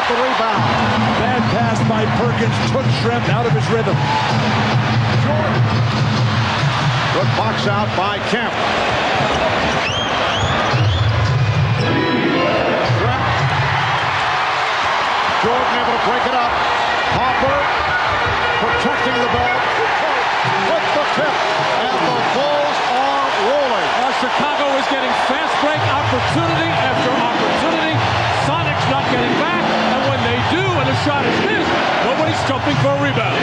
The rebound. Bad pass by Perkins took Schrempf out of his rhythm. Jordan. Good box out by Kemp. Schrempf. Jordan able to break it up. Hopper protecting the ball. With the tip. And the Bulls are rolling. Chicago is getting fast break opportunity after opportunity. Sonics not getting back. And when they do and a shot is missed, nobody's jumping for a rebound.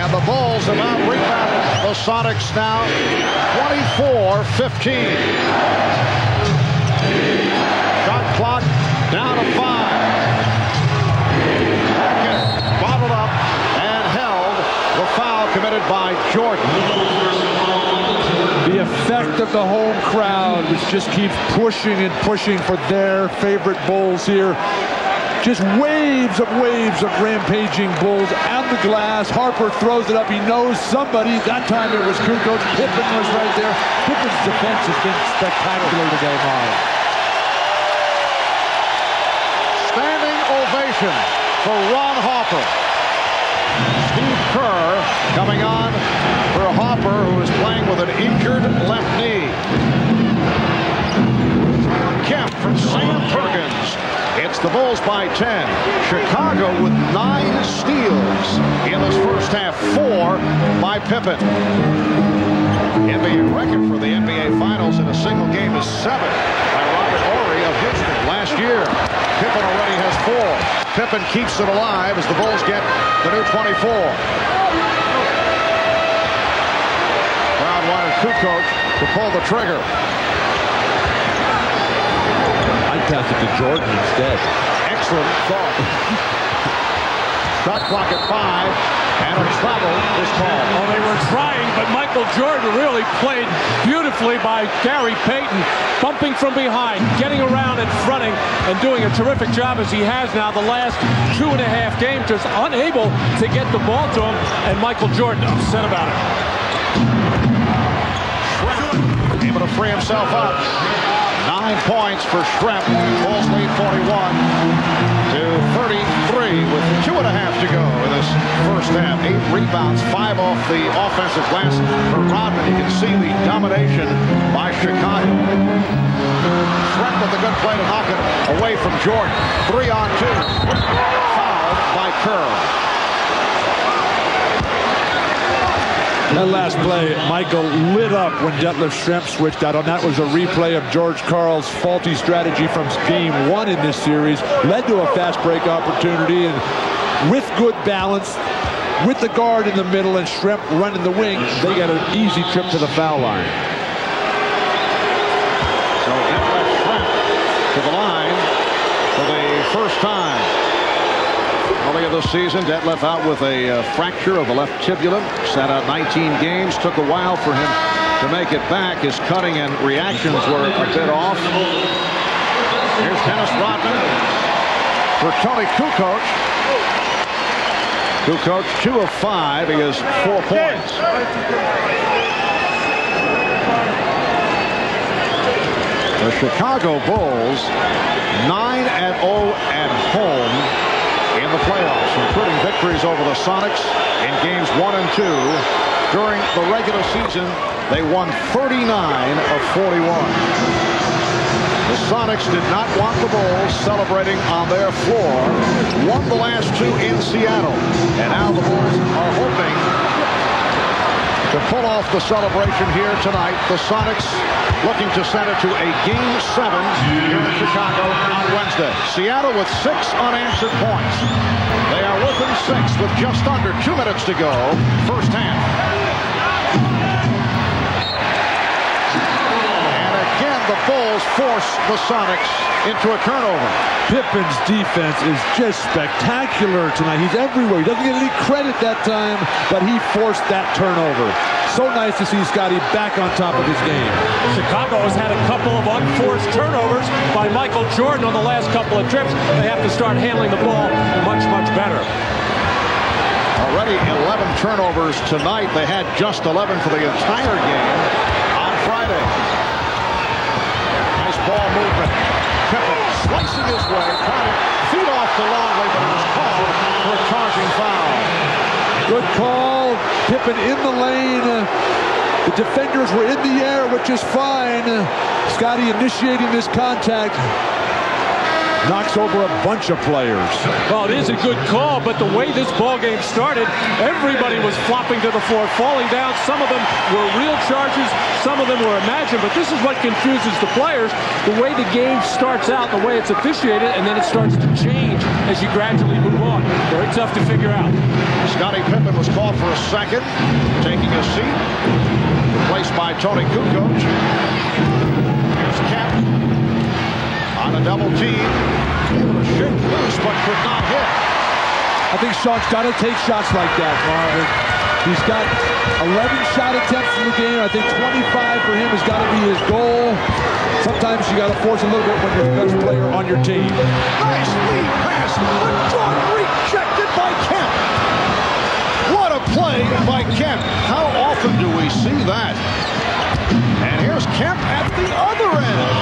And the Bulls have out-rebounded the Sonics now 24-15. Shot clock down to 5. Bottled up and held. The foul committed by Jordan. The effect of the home crowd, which just keeps pushing and pushing for their favorite Bulls here. Just waves of rampaging Bulls on the glass. Harper throws it up. He knows somebody. That time it was Kukoc. Pippen was right there. Pippen's defense has been spectacular today, Marv. Standing ovation for Ron Harper. Steve Kerr coming on for Harper, who is playing with an injured left knee. Kemp from Sam Perkins. It's the Bulls by 10. Chicago with 9 steals in this first half. 4 by Pippen. NBA record for the NBA Finals in a single game is 7 by Robert Horry of Houston last year. Pippen already has 4. Pippen keeps it alive as the Bulls get the new 24. Crowd wanted Kukoc to pull the trigger. I'd pass it to Jordan instead. Excellent thought. Shot clock at 5, and a travel is called. Oh, they were trying, but Michael Jordan really played beautifully by Gary Payton, bumping from behind, getting around and fronting, and doing a terrific job as he has now the last 2.5 games, just unable to get the ball to him, and Michael Jordan upset about it. Able to free himself up. 9 points for Schrempf. Bulls lead 41 to 33 with 2.5 to go in this first half. 8 rebounds, 5 off the offensive glass for Rodman. You can see the domination by Chicago. Schrempf with a good play to knock it away from Jordan. 3-on-2. Fouled by Kerr. That last play, Michael lit up when Detlef Schrempf switched out, and that was a replay of George Karl's faulty strategy from game 1 in this series. Led to a fast break opportunity, and with good balance, with the guard in the middle and Schrempf running the wing, they got an easy trip to the foul line. So Detlef Schrempf to the line for the first time. Earlier this season, Detlef out with a fracture of the left tibia. Sat out 19 games. Took a while for him to make it back. His cutting and reactions were a bit off. Here's Dennis Rodman for Tony Kukoc. Kukoc 2 of 5. He has 4 points. The Chicago Bulls 9-0 at home in the playoffs, including victories over the Sonics in games 1 and 2. During the regular season, they won 39 of 41. The Sonics did not want the Bulls celebrating on their floor. Won the last 2 in Seattle. And now the Bulls are hoping to pull off the celebration here tonight. The Sonics looking to send it to a Game 7 here in Chicago on Wednesday. Seattle with 6 unanswered points. They are within 6 with just under 2 minutes to go. First half. And again, the Bulls force the Sonics into a turnover. Pippen's defense is just spectacular tonight. He's everywhere. He doesn't get any credit that time, but he forced that turnover. So nice to see Scotty back on top of his game. Chicago has had a couple of unforced turnovers by Michael Jordan on the last couple of trips. They have to start handling the ball much, much better. Already 11 turnovers tonight. They had just 11 for the entire game on Friday. Nice ball movement. Pippen slicing his way, trying to feed off the Longley, but it was called for a charging foul. Good call. Pippen in the lane. The defenders were in the air, which is fine. Scotty initiating this contact. Knocks over a bunch of players. Well, it is a good call, but the way this ball game started, everybody was flopping to the floor, falling down. Some of them were real charges, some of them were imagined, but this is what confuses the players. The way the game starts out, the way it's officiated, and then it starts to change as you gradually move on. Very tough to figure out. Scottie Pippen was called for a second, taking a seat, replaced by Tony Kukoc. Here's Kemp on a double team, able to shoot loose, but could not hit. I think Sean's got to take shots like that, Marvin. He's got 11 shot attempts in the game. I think 25 for him has got to be his goal. Sometimes you got to force a little bit when you're the best player on your team. Nice lead pass, but Jordan rejected by Kemp. What a play by Kemp. How often do we see that? And here's Kemp at the other end.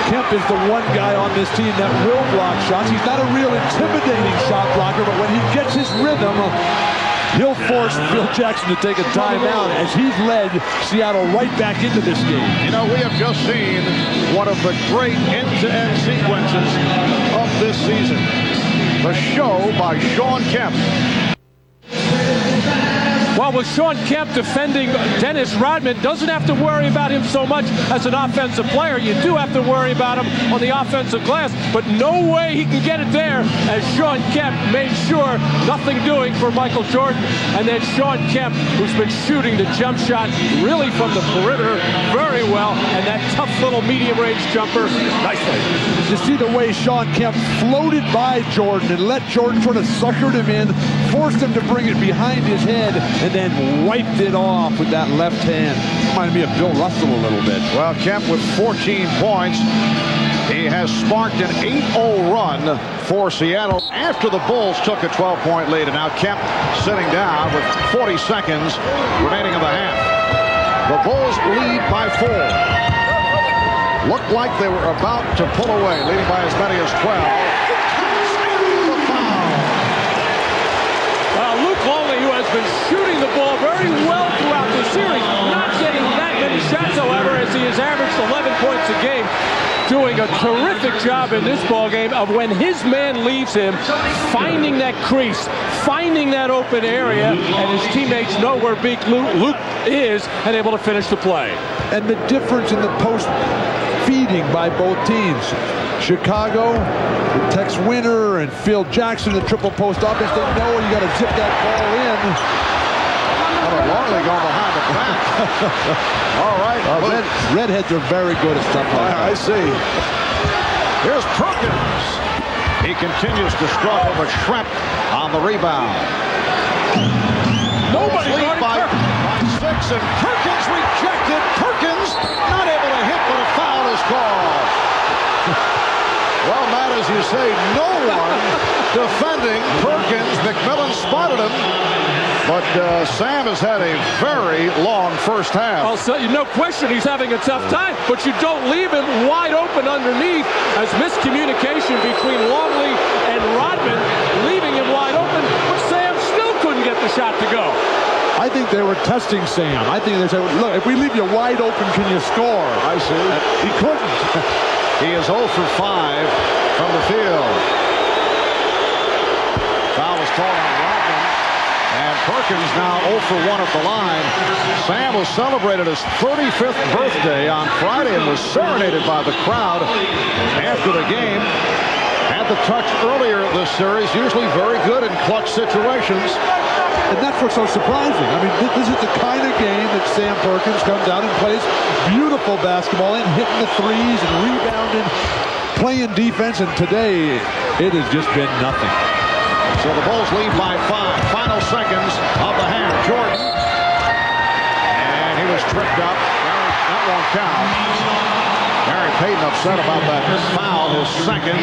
Kemp is the one guy on this team that will block shots. He's not a real intimidating shot blocker, but when he gets his rhythm, he'll force Phil Jackson to take a timeout as he's led Seattle right back into this game. You know, we have just seen one of the great end-to-end sequences of this season. The show by Sean Kemp. Well, with Sean Kemp defending Dennis Rodman, doesn't have to worry about him so much as an offensive player. You do have to worry about him on the offensive glass, but no way he can get it there as Sean Kemp made sure nothing doing for Michael Jordan. And then Sean Kemp, who's been shooting the jump shot really from the perimeter very well, and that tough little medium-range jumper, nicely. You see the way Sean Kemp floated by Jordan and let Jordan sort of suckered him in, forced him to bring it behind his head, and then wiped it off with that left hand. Reminded me of Bill Russell a little bit. Well, Kemp with 14 points. He has sparked an 8-0 run for Seattle after the Bulls took a 12-point lead. And now Kemp sitting down with 40 seconds remaining in the half. The Bulls lead by 4. Looked like they were about to pull away, leading by as many as 12. Who has been shooting the ball very well throughout the series, not getting that many shots, however, as he has averaged 11 points a game, doing a terrific job in this ball game of when his man leaves him, finding that crease, finding that open area, and his teammates know where big Luke is and able to finish the play. And the difference in the post feeding by both teams. Chicago, Tex Winter and Phil Jackson, the triple post offense, they know you got to zip that ball in. Longley going behind the back. All right. Redheads are very good at stuff like that. I see. Here's Perkins. He continues to struggle, but Shrimp on the rebound. Nobody lead by 6, and Perkins rejected. Perkins not able to hit, but a foul is called. Well, Matt, as you say, no one defending Perkins. McMillan spotted him, but Sam has had a very long first half. Well, so, no question he's having a tough time, but you don't leave him wide open underneath as miscommunication between Longley and Rodman, leaving him wide open, but Sam still couldn't get the shot to go. I think they were testing Sam. I think they said, look, if we leave you wide open, can you score? I see. He couldn't. He is 0 for 5 from the field. Foul was called on Rodman. And Perkins now 0 for 1 at the line. Sam was celebrated his 35th birthday on Friday and was serenaded by the crowd after the game. Had the touch earlier this series, usually very good in clutch situations. And that's what's so surprising. I mean, this is the kind of game that Sam Perkins comes out and plays beautiful basketball and hitting the threes and rebounding, playing defense, and today it has just been nothing. So the Bulls lead by 5. Final seconds of the half. Jordan. And he was tripped up. That won't count. Gary Payton upset about that foul, his second.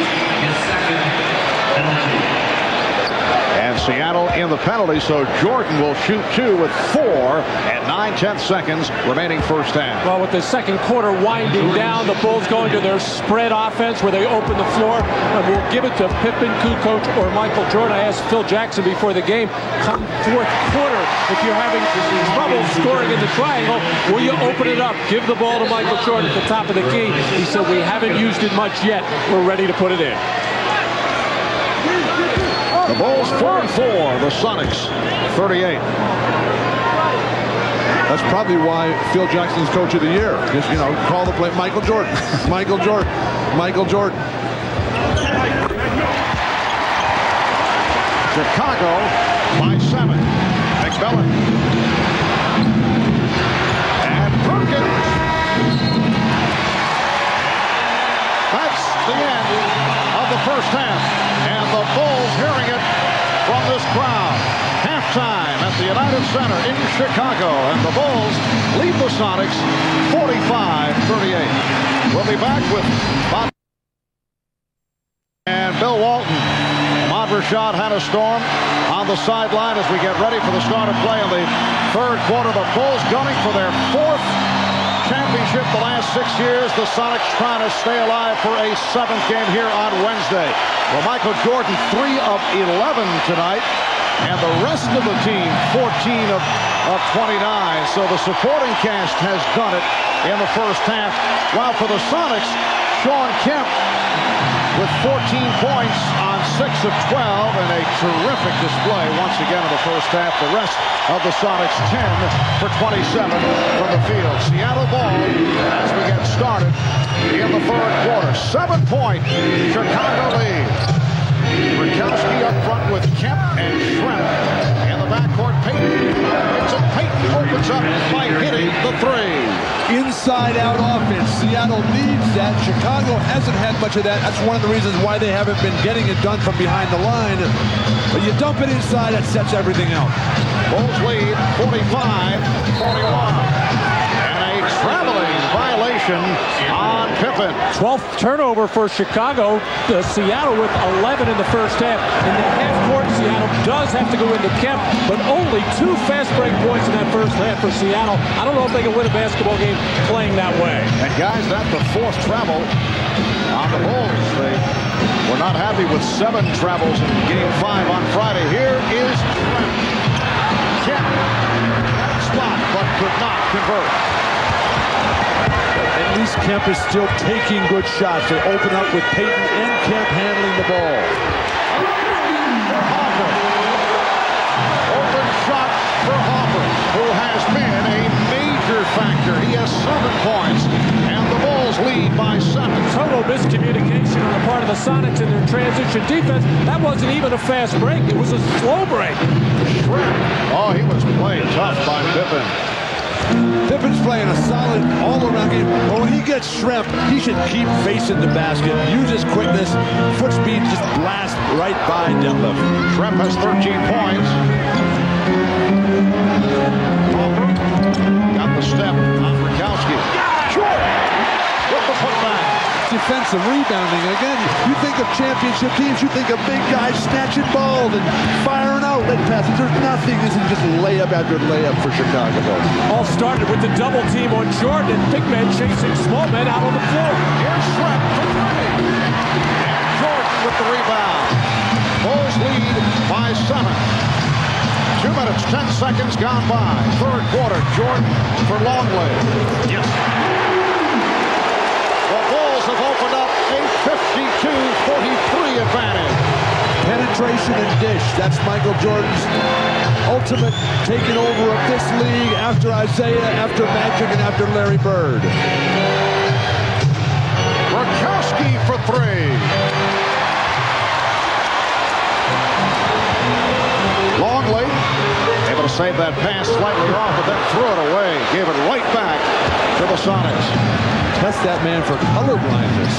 And Seattle in the penalty, so Jordan will shoot 2 with 4 and 9/10 seconds remaining first half. Well, with the second quarter winding down, the Bulls going to their spread offense where they open the floor, and we'll give it to Pippen, Kukoc, or Michael Jordan. I asked Phil Jackson before the game, come fourth quarter, if you're having trouble scoring in the triangle, will you open it up? Give the ball to Michael Jordan at the top of the key. He said, we haven't used it much yet. We're ready to put it in. The Bulls 44, the Sonics 38. That's probably why Phil Jackson's coach of the year. Just, call the play. Michael Jordan. Michael Jordan. Michael Jordan. Chicago by 7. McMillan. And Perkins. That's the end of the first half. And the Bulls hearing it from this crowd. Halftime. United Center in Chicago, and the Bulls lead the Sonics 45-38. We'll be back with Bob and Bill Walton. Ahmad Rashad had a storm on the sideline as we get ready for the start of play in the third quarter. The Bulls gunning for their fourth championship the last 6 years. The Sonics trying to stay alive for a seventh game here on Wednesday. Well, Michael Jordan 3 of 11 tonight, and the rest of the team 14 of 29. So the supporting cast has done it in the first half. While for the Sonics, Sean Kemp with 14 points on 6 of 12, and a terrific display once again in the first half. The rest of the Sonics 10 for 27 from the field. Seattle ball as we get started in the third quarter. 7-point Chicago lead. Rakowski up front with Kemp and Schrempf. In the backcourt, Payton. Payton opens up by hitting the three. Inside-out offense. Seattle needs that. Chicago hasn't had much of that. That's one of the reasons why they haven't been getting it done from behind the line. But you dump it inside, that sets everything out. Bulls lead 45-41. And a traveling violation on Pippen. 12th turnover for Chicago. Seattle with 11 in the first half. In the half court, Seattle does have to go into Kemp, but only 2 fast break points in that first half for Seattle. I don't know if they can win a basketball game playing that way. And guys, that's the fourth travel on the Bulls. They were not happy with 7 travels in Game 5 on Friday. Here is Kemp. Spot, but could not convert. At least Kemp is still taking good shots. They open up with Payton and Kemp handling the ball. Open shot for Hopper, who has been a major factor. He has 7 points, and the Bulls lead by 7. Total miscommunication on the part of the Sonics in their transition defense. That wasn't even a fast break. It was a slow break. Oh, he was playing tough by Pippen. Pippen's playing a solid all-around game. But when he gets Schrempf, he should keep facing the basket, use his quickness, foot speed, just blast right by deadlift. Schrempf has 13 points. Hopper got the step on Rakowski. Short! With the putback. Defensive rebounding. Again, you think of championship teams, you think of big guys snatching balls and firing outlet passes. There's nothing. This is just layup after layup for Chicago. All started with the double team on Jordan and big men chasing small men out on the floor. Here's Schrempf for 3. And Jordan with the rebound. Bulls lead by 7. 2 minutes, 10 seconds gone by. Third quarter, Jordan for Longley. Yes. The Bulls have opened up a 52-43 advantage. Penetration and dish. That's Michael Jordan's ultimate taking over of this league after Isaiah, after Magic, and after Larry Bird. Rakowski for 3. Longley able to save that pass slightly off, but then threw it away. Gave it right back to the Sonics. Test that man for color blindness.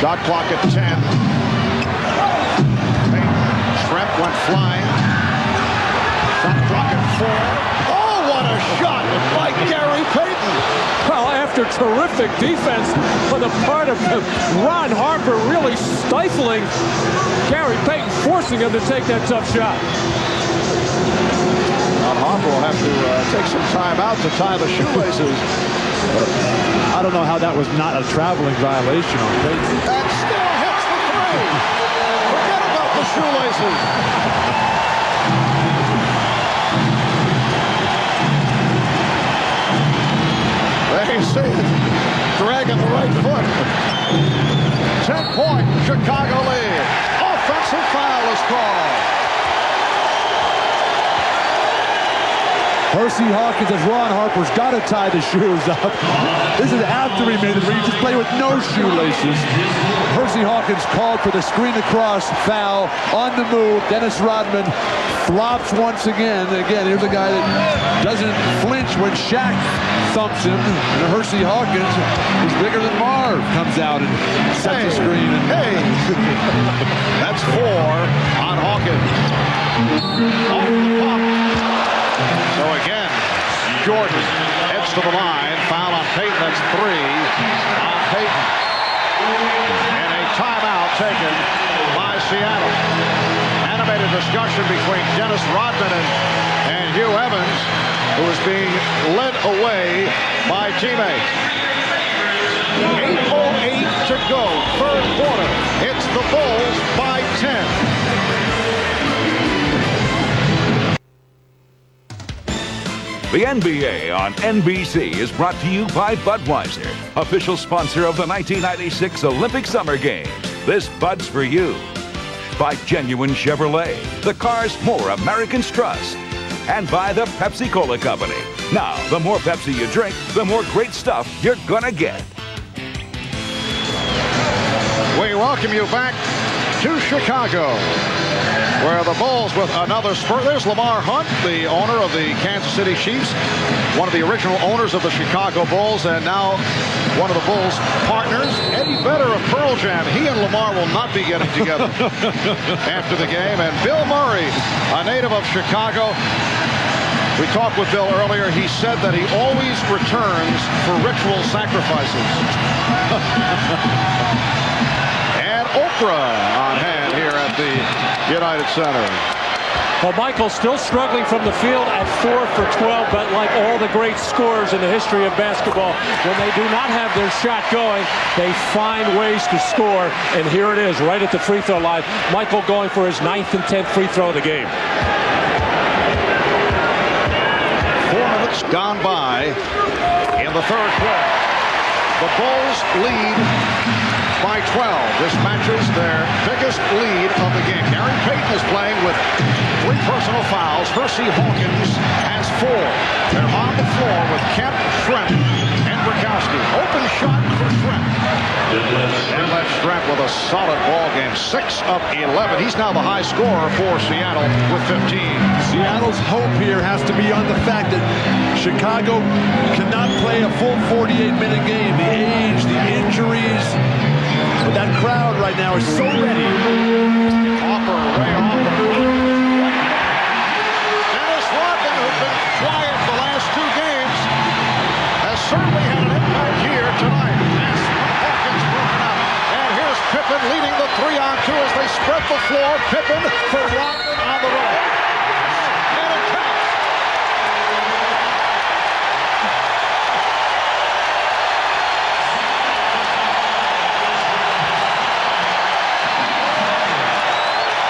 Shot clock at 10. Schrempf went flying. Shot clock at 4. Oh, what a shot by Gary Payton. Well, after terrific defense on the part of Ron Harper, really stifling Gary Payton, forcing him to take that tough shot. Ron Harper will have to take some time out to tie the shoelaces. I don't know how that was not a traveling violation on Payton. And still hits the 3. Forget about the shoelaces. There you see it. Dragging the right foot. 10-point Chicago lead. Offensive foul is called. Hersey Hawkins as Ron Harper's got to tie the shoes up. This is after he made it, where he just played with no shoelaces. Hersey Hawkins called for the screen across foul on the move. Dennis Rodman flops once again. Again, here's a guy that doesn't flinch when Shaq thumps him. And Hersey Hawkins is bigger than Marv. comes out and sets the screen. Hey! That's 4 on Hawkins. Off the pump. So again, Jordan heads to the line. Foul on Payton. That's 3 on Payton. And a timeout taken by Seattle. Animated discussion between Dennis Rodman and Hugh Evans, who is being led away by teammates. 8:08 to go, third quarter. It's the Bulls by 10. The NBA on NBC is brought to you by Budweiser, official sponsor of the 1996 Olympic Summer Games. This Bud's for you. By Genuine Chevrolet, the cars more Americans trust. And by the Pepsi-Cola Company. Now, the more Pepsi you drink, the more great stuff you're gonna get. We welcome you back to Chicago, where the Bulls with another spurt. There's Lamar Hunt, the owner of the Kansas City Chiefs, one of the original owners of the Chicago Bulls, and now one of the Bulls' partners. Eddie Vedder of Pearl Jam. He and Lamar will not be getting together after the game. And Bill Murray, a native of Chicago. We talked with Bill earlier. He said that he always returns for ritual sacrifices. And Oprah on hand here at the United Center. Well, Michael's still struggling from the field at 4 for 12, but like all the great scorers in the history of basketball, when they do not have their shot going, they find ways to score, and here it is, right at the free throw line. Michael going for his 9th and 10th free throw of the game. 4 minutes gone by in the third quarter. The Bulls lead by 12. This matches their biggest lead of the game. Gary Payton is playing with 3 personal fouls. Hersey Hawkins has 4. They're on the floor with Kemp, Trent, and Bukowski. Open shot for Trent. And left Trent with a solid ball game. 6 of 11. He's now the high scorer for Seattle with 15. Seattle's hope here has to be on the fact that Chicago cannot play a full 48-minute game. The age, the injuries. But that crowd right now is so ready. Hopper way off the front. Dennis Rodman, who's been quiet the last 2 games, has certainly had an impact here tonight. As Hawkins broken up. And here's Pippen leading the 3-on-2 as they spread the floor. Pippen for Rodman on the right. And it counts.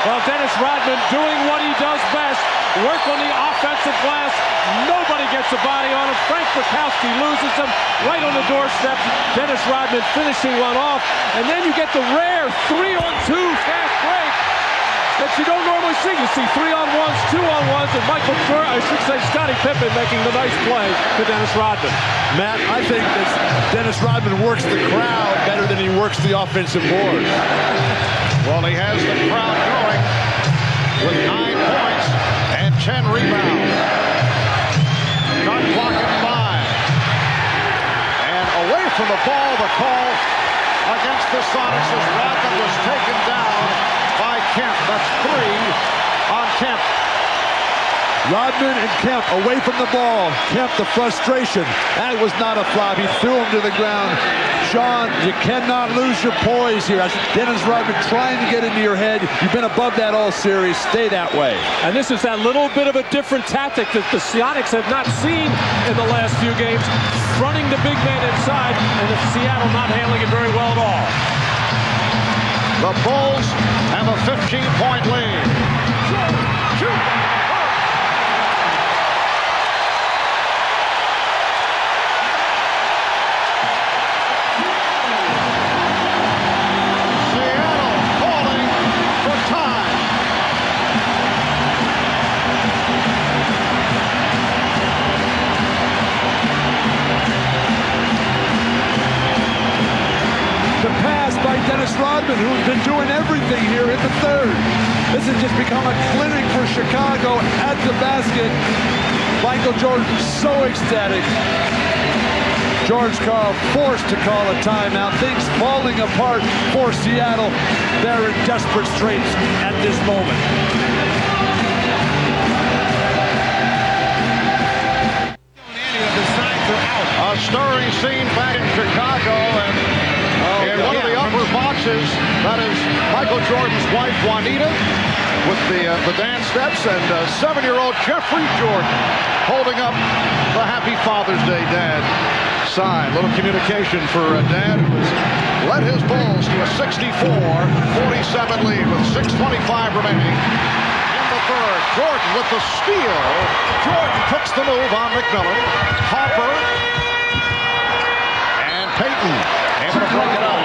Well, Dennis Rodman doing what he does best, work on the offensive glass. Nobody gets a body on him. Frank Bukowski loses him right on the doorstep. Dennis Rodman finishing one off. And then you get the rare 3-on-2 fast break that you don't normally see. You see 3-on-1s, 2-on-1s, and Scottie Pippen making the nice play to Dennis Rodman. Matt, I think that Dennis Rodman works the crowd better than he works the offensive board. Well, he has the crowd going with 9 points and 10 rebounds. Shot clock at 5. And away from the ball, the call against the Sonics as Rodman was taken down by Kemp. That's 3 on Kemp. Rodman and Kemp away from the ball. Kemp, the frustration. That was not a flop. He threw him to the ground. Sean, you cannot lose your poise here. That's Dennis Rodman trying to get into your head. You've been above that all series. Stay that way. And this is that little bit of a different tactic that the Sonics have not seen in the last few games. Fronting the big man inside, and the Seattle not handling it very well at all. The Bulls have a 15-point lead. Shoot. Dennis Rodman, who's been doing everything here in the third. This has just become a clinic for Chicago at the basket. Michael Jordan so ecstatic. George Karl forced to call a timeout. Things falling apart for Seattle. They're in desperate straits at this moment. A stirring scene back in Chicago, and in one of the upper boxes, that is Michael Jordan's wife, Juanita, with the dance steps, and 7-year-old Jeffrey Jordan holding up the Happy Father's Day Dad sign. Little communication for Dad, who has led his Bulls to a 64-47 lead with 6:25 remaining. Third. Jordan with the steal. Jordan puts the move on McMillan. Harper and Payton able to break it up.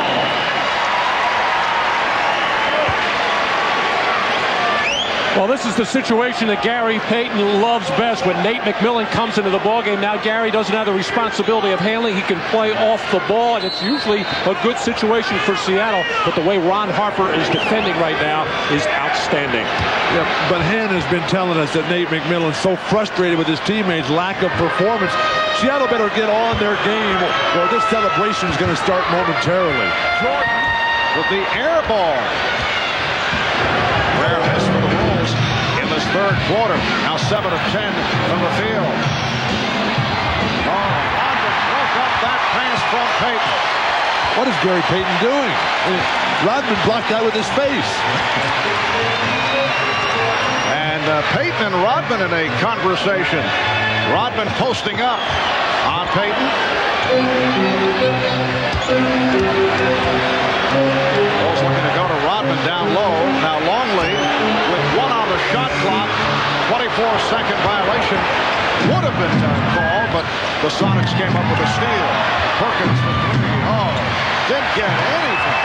Well, this is the situation that Gary Payton loves best when Nate McMillan comes into the ballgame. Now Gary doesn't have the responsibility of handling. He can play off the ball, and it's usually a good situation for Seattle. But the way Ron Harper is defending right now is outstanding. Yeah, but Han has been telling us that Nate McMillan's so frustrated with his teammates' lack of performance. Seattle better get on their game, or this celebration is going to start momentarily. Jordan with the air ball. Rare miss for the Bulls in this third quarter. Now 7 of 10 from the field. Rodman broke up that pass from Payton. What is Gary Payton doing? Rodman blocked that with his face. And Payton and Rodman in a conversation. Rodman posting up on Payton. Bulls looking to go to Rodman down low. Now Longley with 1 on the shot clock. 24-second violation. Would have been called, but the Sonics came up with a steal. Perkins for 3. Oh, didn't get anything.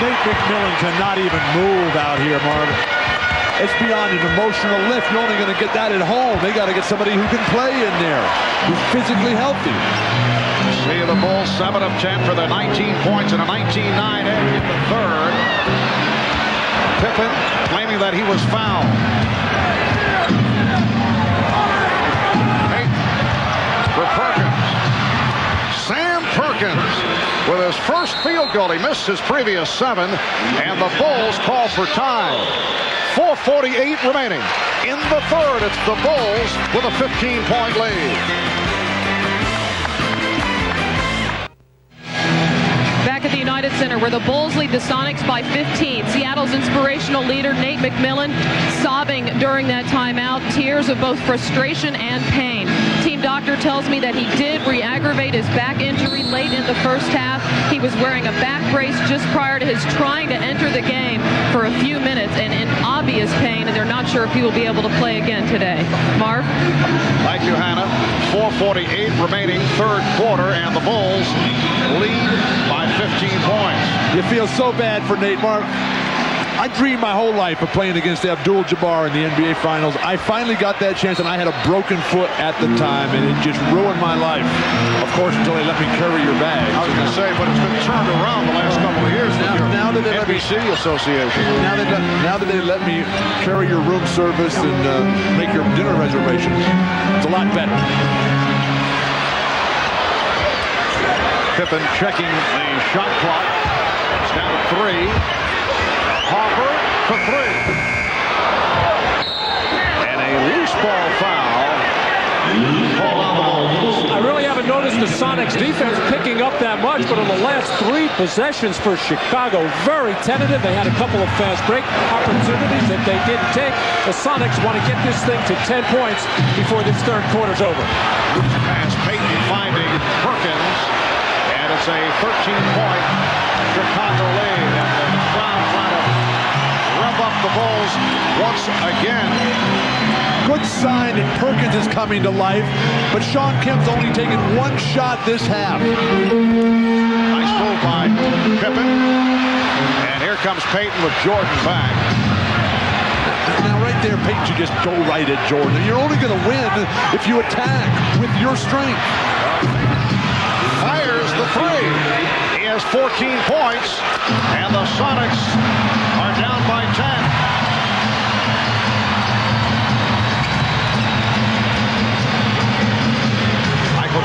Nate McMillan cannot even move out here, Marvin. It's beyond an emotional lift. You're only going to get that at home. They got to get somebody who can play in there, who's physically healthy. See the Bulls 7 of 10 for their 19 points and a 19-9 edge in the third. Pippen claiming that he was fouled. Payton for Perkins. Sam Perkins with his first field goal. He missed his previous 7, and the Bulls call for time. 4:48 remaining. In the third, it's the Bulls with a 15-point lead. Back at the United Center, where the Bulls lead the Sonics by 15. Seattle's inspirational leader, Nate McMillan, sobbing during that timeout. Tears of both frustration and pain. Team doctor tells me that he did re-aggravate his back injury late in the first half. He was wearing a back brace just prior to his trying to enter the game for a few minutes and in obvious pain, and they're not sure if he will be able to play again today. Marv? Thank you, Hannah. 4:48 remaining, third quarter, and the Bulls lead by 15 points. You feel so bad for Nate. Marv, I dreamed my whole life of playing against Abdul-Jabbar in the NBA Finals. I finally got that chance, and I had a broken foot at the time, and it just ruined my life. Of course, until they let me carry your bag. I was going to say, but it's been turned around the last couple of years with your now that they NBC association. Now that they let me carry your room service and make your dinner reservations, it's a lot better. Pippen checking the shot clock. It's down to 3. Harper for 3. And a loose ball foul. Called on the Bulls. I really haven't noticed the Sonics defense picking up that much, but in the last 3 possessions for Chicago, very tentative. They had a couple of fast break opportunities that they didn't take. The Sonics want to get this thing to 10 points before this third quarter's over. Loose pass, Payton finding Perkins, and it's a 13-point Chicago lead. And the crowd trying to rev up the Bulls once again. Good sign that Perkins is coming to life, but Sean Kemp's only taken 1 shot this half. Nice move by Pippen. And here comes Payton with Jordan back. Now right there, Payton should just go right at Jordan. You're only going to win if you attack with your strength. Fires the 3. He has 14 points, and the Sonics are down by 10.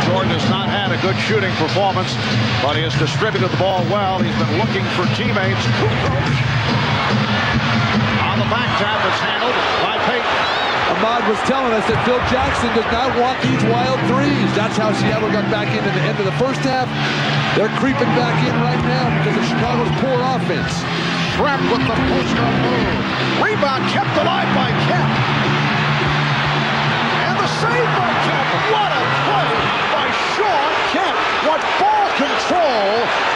Jordan has not had a a good shooting performance, but he has distributed the ball well. He's been looking for teammates. On the back tap, it's handled by Payton. Ahmad was telling us that Phil Jackson does not want these wild threes. That's how Seattle got back into the end of the first half. They're creeping back in right now because of Chicago's poor offense. Trap with the post-up move. Rebound kept alive by Kemp. And the save by Kemp. What a play by Sean Kemp. What ball control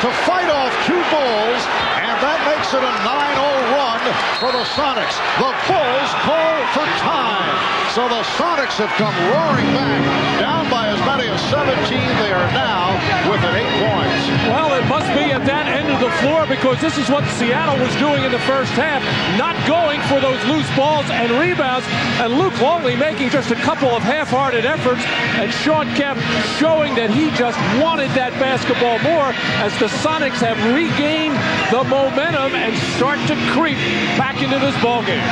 to fight off two Bulls. And that makes it a 9-0 run for the Sonics. The Bulls call for time. So the Sonics have come roaring back. Down by as many as 17. They are now within 8 points. Well, it must be at that end of the floor because this is what Seattle was doing in the first half, not going for those loose balls and rebounds, and Luke Longley making just a couple of half-hearted efforts, and Sean Kemp showing that he just wanted that basketball more as the Sonics have regained the momentum and start to creep back into this ballgame.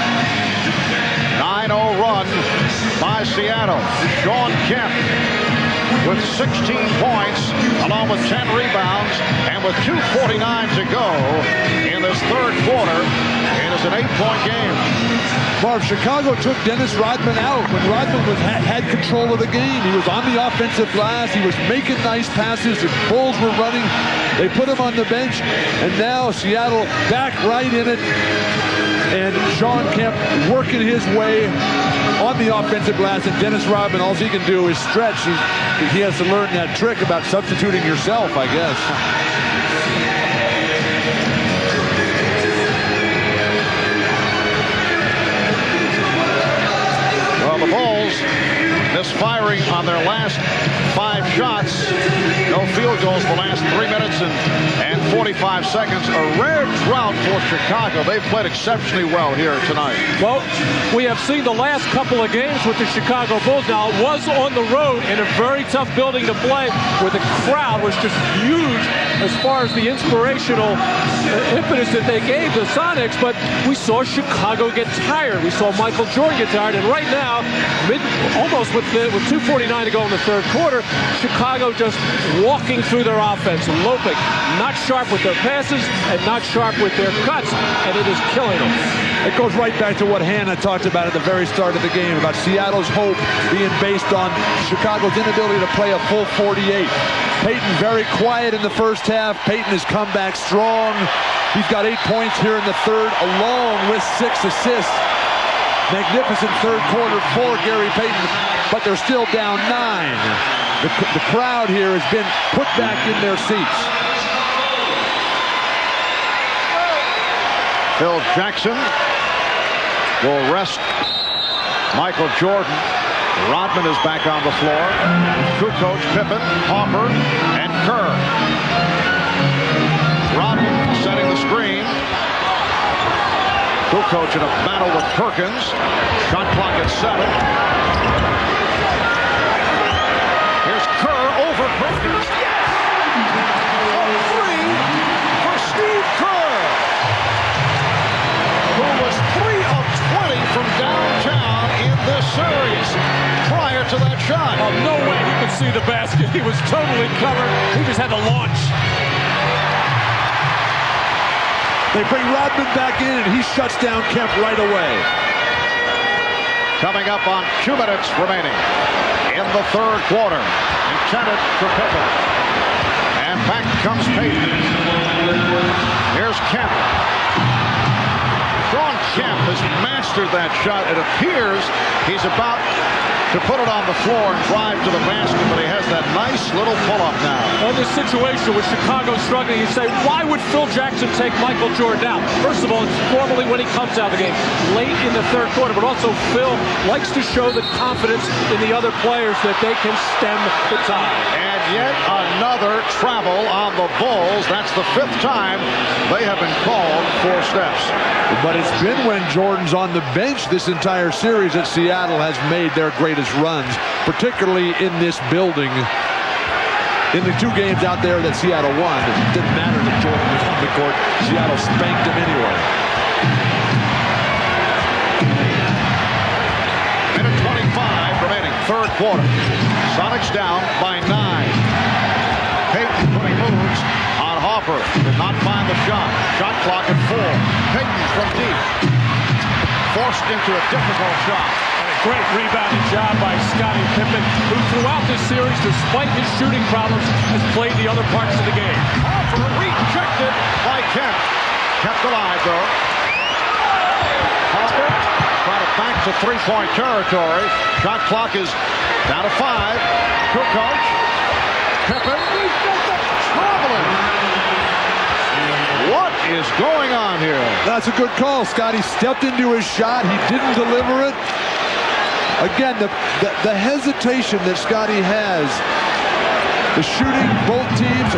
9-0 run by Seattle. Sean Kemp with 16 points, along with 10 rebounds, and with 2:49 to go in this third quarter. It is an 8-point game. Marv, Chicago took Dennis Rodman out when Rodman had control of the game. He was on the offensive glass. He was making nice passes. The Bulls were running. They put him on the bench, and now Seattle back right in it. And Sean Kemp working his way on the offensive glass, and Dennis Rodman, all he can do is stretch. He has to learn that trick about substituting yourself, I guess. Well, the Bulls misfiring on their last 5 shots. No field goals the last 3 minutes and 45 seconds. A rare drought for Chicago. They've played exceptionally well here tonight. Well, we have seen the last couple of games with the Chicago Bulls. Now, it was on the road in a very tough building to play where the crowd was just huge as far as the inspirational impetus that they gave the Sonics, but we saw Chicago get tired. We saw Michael Jordan get tired, and right now, almost with 2:49 to go in the third quarter, Chicago just walking through their offense, loping, not sharp with their passes and not sharp with their cuts, and it is killing them. It goes right back to what Hannah talked about at the very start of the game, about Seattle's hope being based on Chicago's inability to play a full 48. Payton very quiet in the first half. Payton has come back strong. He's got 8 points here in the third, along with 6 assists. Magnificent third quarter for Gary Payton, but they're still down 9. The crowd here has been put back in their seats. Phil Jackson will rest Michael Jordan. Rodman is back on the floor. Kukoc, Pippen, Hopper, and Kerr. Rodman setting the screen. Kukoc in a battle with Perkins. Shot clock at 7. Here's Kerr over Perkins. Yes! A 3 for Steve Kerr, who was 3 of 20 from downtown in this series prior to that shot. Oh, no way he could see the basket. He was totally covered. He just had to launch. They bring Rodman back in, and he shuts down Kemp right away. Coming up on 2 minutes remaining in the third quarter. Intended for Pippen. And back comes Payton. Here's Kemp. Sean Kemp has mastered that shot. It appears he's about to put it on the floor and drive to the basket, but he has that nice little pull-up now. On this situation with Chicago struggling, you say, why would Phil Jackson take Michael Jordan out? First of all, it's normally when he comes out of the game, late in the third quarter, but also Phil likes to show the confidence in the other players that they can stem the tide. And yet another travel on the Bulls. That's the 5th time they have been called 4 steps. But it's been when Jordan's on the bench this entire series that Seattle has made their greatest runs, particularly in this building. In the 2 games out there that Seattle won, it didn't matter that Jordan was on the court. Seattle spanked him anyway. Minute 25 remaining, third quarter. Sonics down by 9. Hopper did not find the shot. Shot clock at 4. Payton from deep. Forced into a difficult shot. And a great rebounding job by Scottie Pippen, who throughout this series, despite his shooting problems, has played the other parts of the game. Hopper rejected by Kemp. Kept alive, though. Hopper trying to back to three-point territory. Shot clock is down to 5. Kukoc. Pippen traveling. What is going on here? That's a good call. Scottie stepped into his shot. He didn't deliver it. Again, the hesitation that Scottie has. The shooting, both teams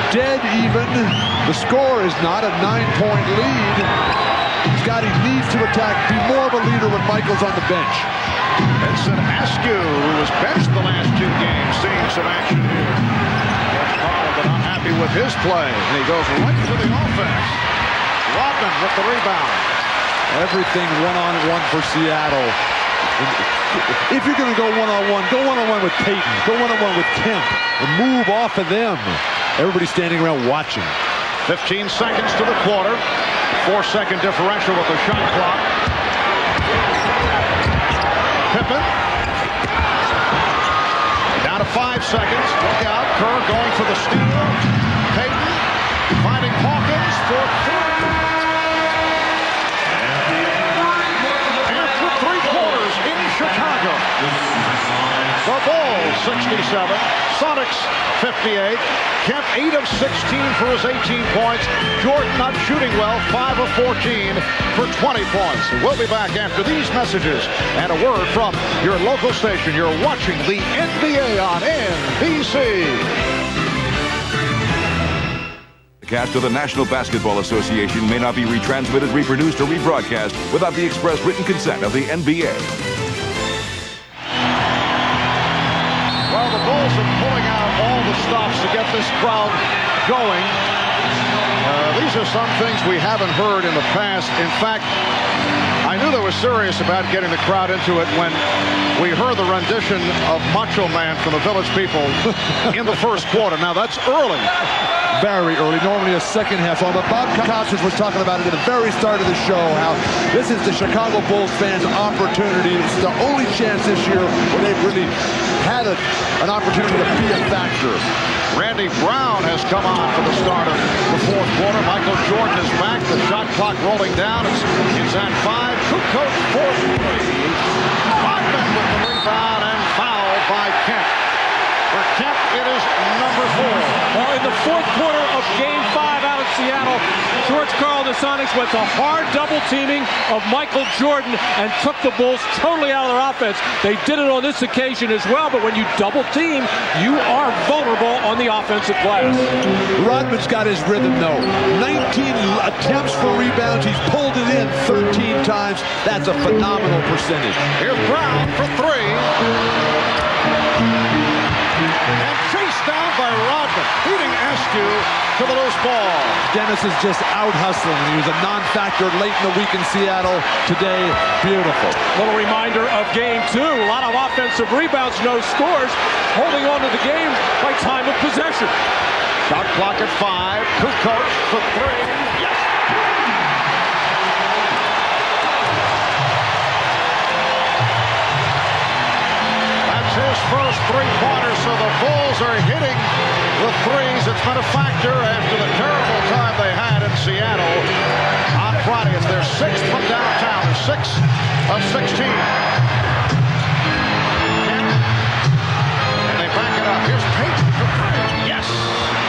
dead even. The score is not a 9-point lead. Scottie needs to attack, be more of a leader when Michael's on the bench. Vincent Askew, who was benched the last 2 games, seeing some action here. But not happy with his play. And he goes right to the offense. Rodman with the rebound. Everything one-on-one for Seattle. If you're going to go one-on-one, go one-on-one with Payton. Go one-on-one with Kemp. And move off of them. Everybody's standing around watching. 15 seconds to the quarter. 4-second differential with the shot clock. Pippen. Down to 5 seconds. Look out. Kerr going for the steal. Payton finding Hawkins for 3. After 3 quarters in Chicago. The Bulls 67. Sonics 58. Kemp 8 of 16 for his 18 points. Jordan not shooting well, 5 of 14 for 20 points. We'll be back after these messages and a word from your local station. You're watching the NBA on NBC. The cast of the National Basketball Association may not be retransmitted, reproduced, or rebroadcast without the express written consent of the NBA. Well, the Bulls are pulling out all the stops to get this crowd going. These are some things we haven't heard in the past. In fact, I knew they were serious about getting the crowd into it when we heard the rendition of Macho Man from the Village People in the first quarter. Now, that's early. Very early, normally a second half song. But Bob Costas was talking about it at the very start of the show, how this is the Chicago Bulls fans' opportunity. It's the only chance this year where they've really had an opportunity to be a factor. Randy Brown has come on for the start of the fourth quarter. Michael Jordan is back. The shot clock rolling down. It's at 5. Kukoc for 3. Rodman with the rebound and foul by Kemp. For Kemp, it is number 4. Well, in the fourth quarter of Game 5 out of Seattle, George Karl and the Sonics went to hard double teaming of Michael Jordan and took the Bulls totally out of their offense. They did it on this occasion as well, but when you double team, you are vulnerable on the offensive glass. Rodman's got his rhythm, though. 19 attempts for rebounds. He's pulled it in 13 times. That's a phenomenal percentage. Here's Brown for 3. And chased down by Rodman, beating Askew to the loose ball. Dennis is just out hustling. He was a non-factor late in the week in Seattle. Today, beautiful. Little reminder of Game 2. A lot of offensive rebounds, no scores. Holding on to the game by time of possession. Shot clock at 5. Kukoc for 3. Yes. His first 3-pointer, so the Bulls are hitting the threes. It's been a factor after the terrible time they had in Seattle on Friday. It's their 6th from downtown, 6 of 16. And they back it up. Here's Payton for 3. Yes.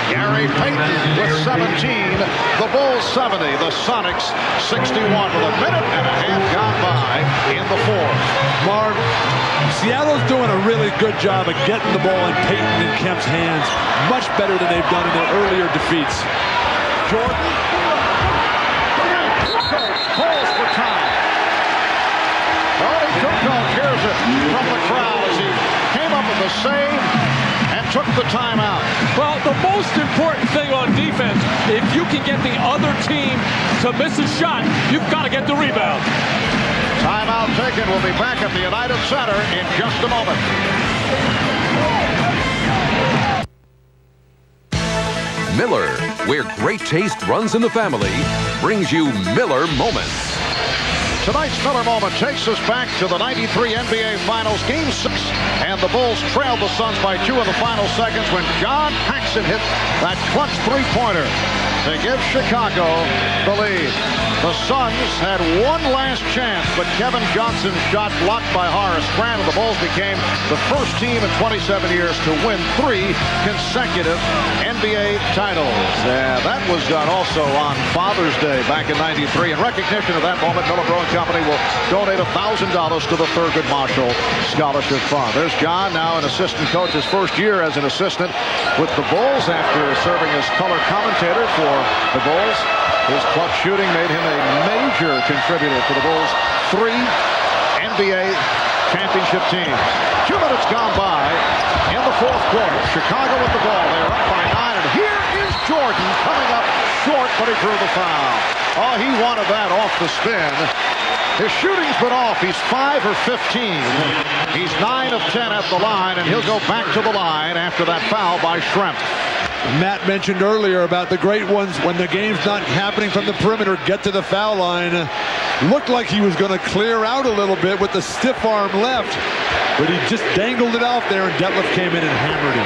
Gary Payton with 17. The Bulls 70. The Sonics 61 with a minute and a half gone by in the fourth. Marv, Seattle's doing a really good job of getting the ball in Payton and Kemp's hands. Much better than they've done in their earlier defeats. Jordan. Calls for time. Tony Kukoc hears it from the crowd as he came up with the save and took the timeout. Well, the most important thing on defense, if you can get the other team to miss a shot, you've got to get the rebound. Timeout taken. We'll be back at the United Center in just a moment. Miller where great taste runs in the family, brings you Miller Moments. Tonight's Miller Moment takes us back to the 93 NBA Finals, Game 6, and the Bulls trailed the Suns by 2 in the final seconds when John Paxson hit that clutch three-pointer to give Chicago the lead. The Suns had one last chance, but Kevin Johnson's shot blocked by Horace Grant, and the Bulls became the first team in 27 years to win 3 consecutive NBA titles. That was done also on Father's Day back in '93. In recognition of that moment, Miller Brewing Company will donate $1,000 to the Thurgood Marshall Scholarship Fund. There's John, now an assistant coach, his first year as an assistant with the Bulls after serving as color commentator for the Bulls. His clutch shooting made him a major contributor to the Bulls' 3 NBA championship teams. 2 minutes gone by in the fourth quarter. Chicago with the ball. They're up by 9, and here is Jordan coming up short, but he drew the foul. Oh, he wanted that off the spin. His shooting's been off. He's 5 or 15. He's 9 of 10 at the line, and he'll go back to the line after that foul by Schrempf. Matt mentioned earlier about the great ones, when the game's not happening from the perimeter, get to the foul line. Looked like he was going to clear out a little bit with the stiff arm left, but he just dangled it out there, and Detlef came in and hammered him.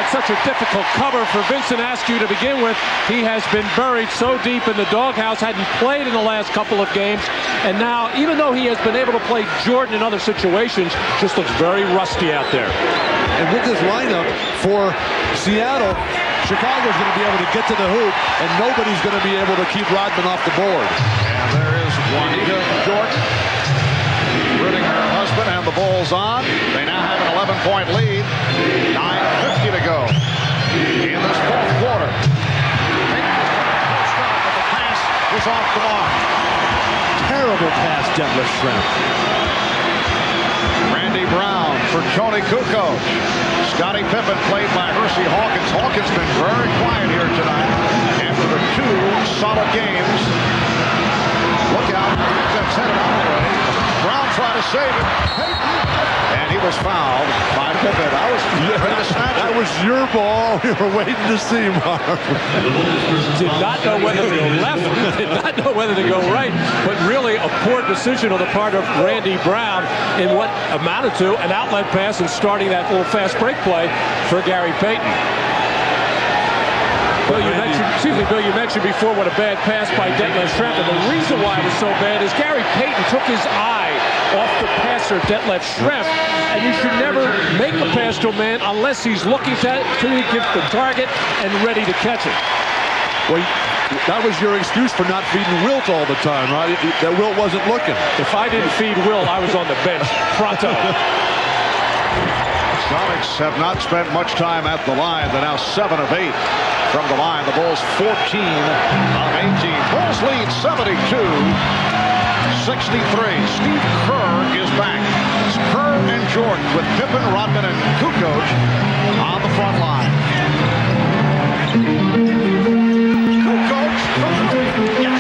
It's such a difficult cover for Vincent Askew to begin with. He has been buried so deep in the doghouse, hadn't played in the last couple of games, and now, even though he has been able to play Jordan in other situations, just looks very rusty out there. And with this lineup for Seattle, Chicago's going to be able to get to the hoop, and nobody's going to be able to keep Rodman off the board. And there is Juanita Jordan rooting her husband, and the Bulls on. They now have an 11-point lead. 9:50 to go in this fourth quarter. But the pass was off the mark. Terrible pass, Detlef Schrempf. Randy Brown for Tony Kukoc. Scottie Pippen played by Hersey Hawkins. Hawkins been very quiet here tonight after the 2 solid games. Look out. That's headed out already. Brown tried to save it. And he was fouled by Pippen. I was ready to snatch it. That was your ball. We were waiting to see, Mark. Did not know whether to go left, did not know whether to go right, but really a poor decision on the part of Randy Brown in what amounted to an outlet pass and starting that little fast break play for Gary Payton. Bill, you mentioned before what a bad pass by Detlef Schrempf, and the reason why it was so bad is Gary Payton took his eye off the passer, Detlef Schrempf, and you should never make a pass to a man unless he's looking to get the target and ready to catch it. Well, that was your excuse for not feeding Wilt all the time, right? That Wilt wasn't looking. If I didn't feed Wilt, I was on the bench. Pronto. Sonics have not spent much time at the line. They're now 7 of 8 from the line. The Bulls 14 of 18. Bulls lead 72-63. Steve Kerr is back. It's Kerr and Jordan with Pippen, Rodman, and Kukoc on the front line. Kukoc from 3. Yes.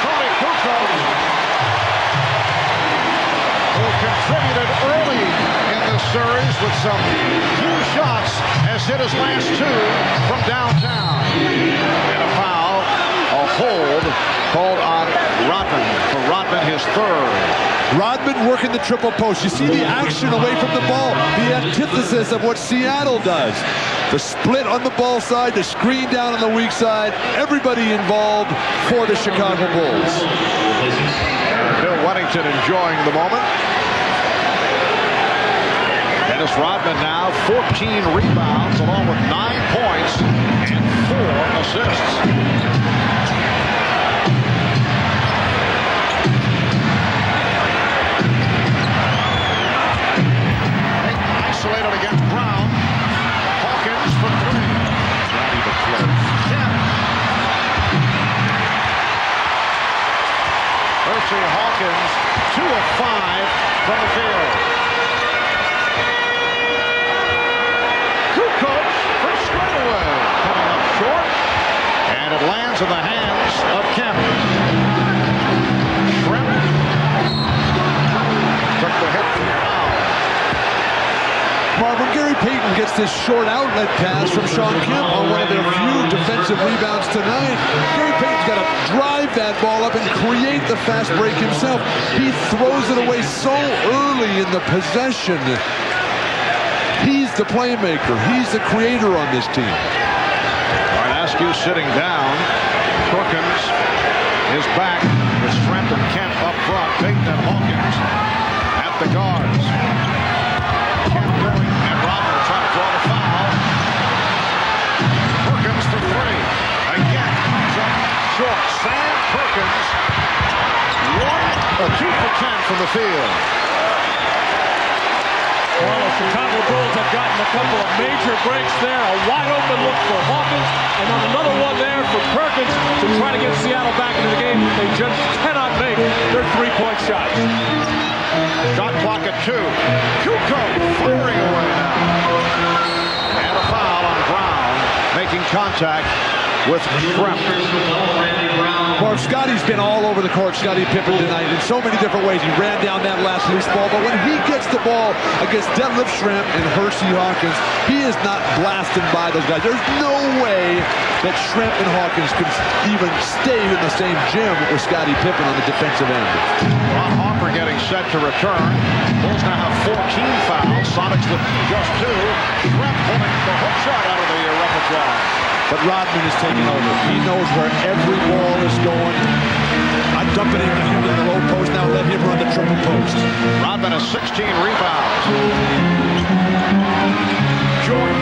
Tony Kukoc, who contributed early in this series with some few shots, has hit his last 2 from downtown. And a foul, a hold called on Rodman. For Rodman, his 3rd. Rodman working the triple post. You see the action away from the ball. The antithesis of what Seattle does. The split on the ball side, the screen down on the weak side. Everybody involved for the Chicago Bulls. Bill Wennington enjoying the moment. Dennis Rodman now 14 rebounds along with 9 points and 4 assists. Isolated against Brown. Hawkins for 3. Not even close. 10. Hersey Hawkins 2 of 5 from the field. Kukoc for straightaway. Coming up short. And it lands in the hands of Kemp. Schrempf took the hit from foul. Mark, Marv, when Gary Payton gets this short outlet pass from Sean Kemp on one of their few defensive rebounds tonight, Gary Payton's got to drive that ball up and create the fast break himself. He throws it away so early in the possession. He's the playmaker. He's the creator on this team. Askew sitting down. Perkins is back with Shrimp and Kemp up front. Payton and Hawkins at the guards. Kemp going and Rodman trying to draw the foul. Perkins for three. Again, short. Sam Perkins. 2 for 10 from the field. Well, the Chicago Bulls have gotten a couple of major breaks there. A wide open look for Hawkins, and then another one there for Perkins to try to get Seattle back into the game. They just cannot make their three-point shots. Shot clock at 2. Kuko firing away now. And a foul on Brown, making contact with Shrimp. Marv, Scotty's been all over the court, Scottie Pippen tonight, in so many different ways. He ran down that last loose ball, but when he gets the ball against Detlef Schrempf and Hersey Hawkins, he is not blasted by those guys. There's no way that Schrempf and Hawkins can even stay in the same gym with Scottie Pippen on the defensive end. Ron Harper getting set to return. Bulls now have 14 fouls. Sonics with just 2. Schrempf pulling the hook shot out of the repertoire. But Rodman is taking over. He knows where every ball is going. I'm dumping it in the low post. Now let him run the triple post. Rodman has 16 rebounds. Jordan.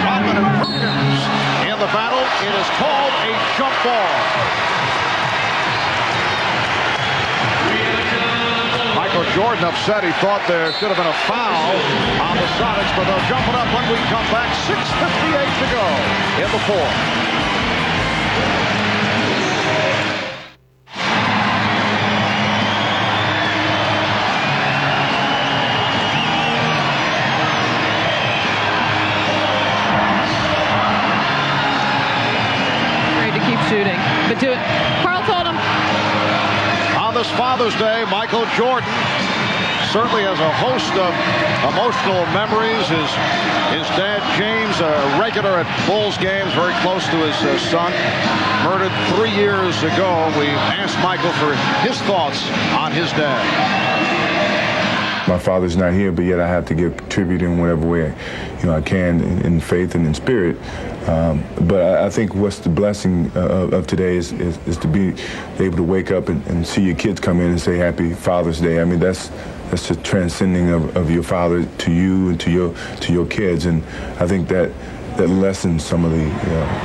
Rodman and Perkins in the battle. It is called a jump ball. Michael Jordan upset. He thought there should have been a foul on the Sonics, but they'll jump it up when we come back. 6:58 to go in the fourth. Great to keep shooting, but do it. Carl told him. On this Father's Day, Michael Jordan certainly has a host of emotional memories. His dad, James, a regular at Bulls games, very close to his son, murdered 3 years ago. We asked Michael for his thoughts on his dad. My father's not here, but yet I have to give tribute in whatever way I can in faith and in spirit. But I think what's the blessing of today is to be able to wake up and see your kids come in and say Happy Father's Day. I mean, that's the transcending of your father to you and to your kids, and I think that lessens some of the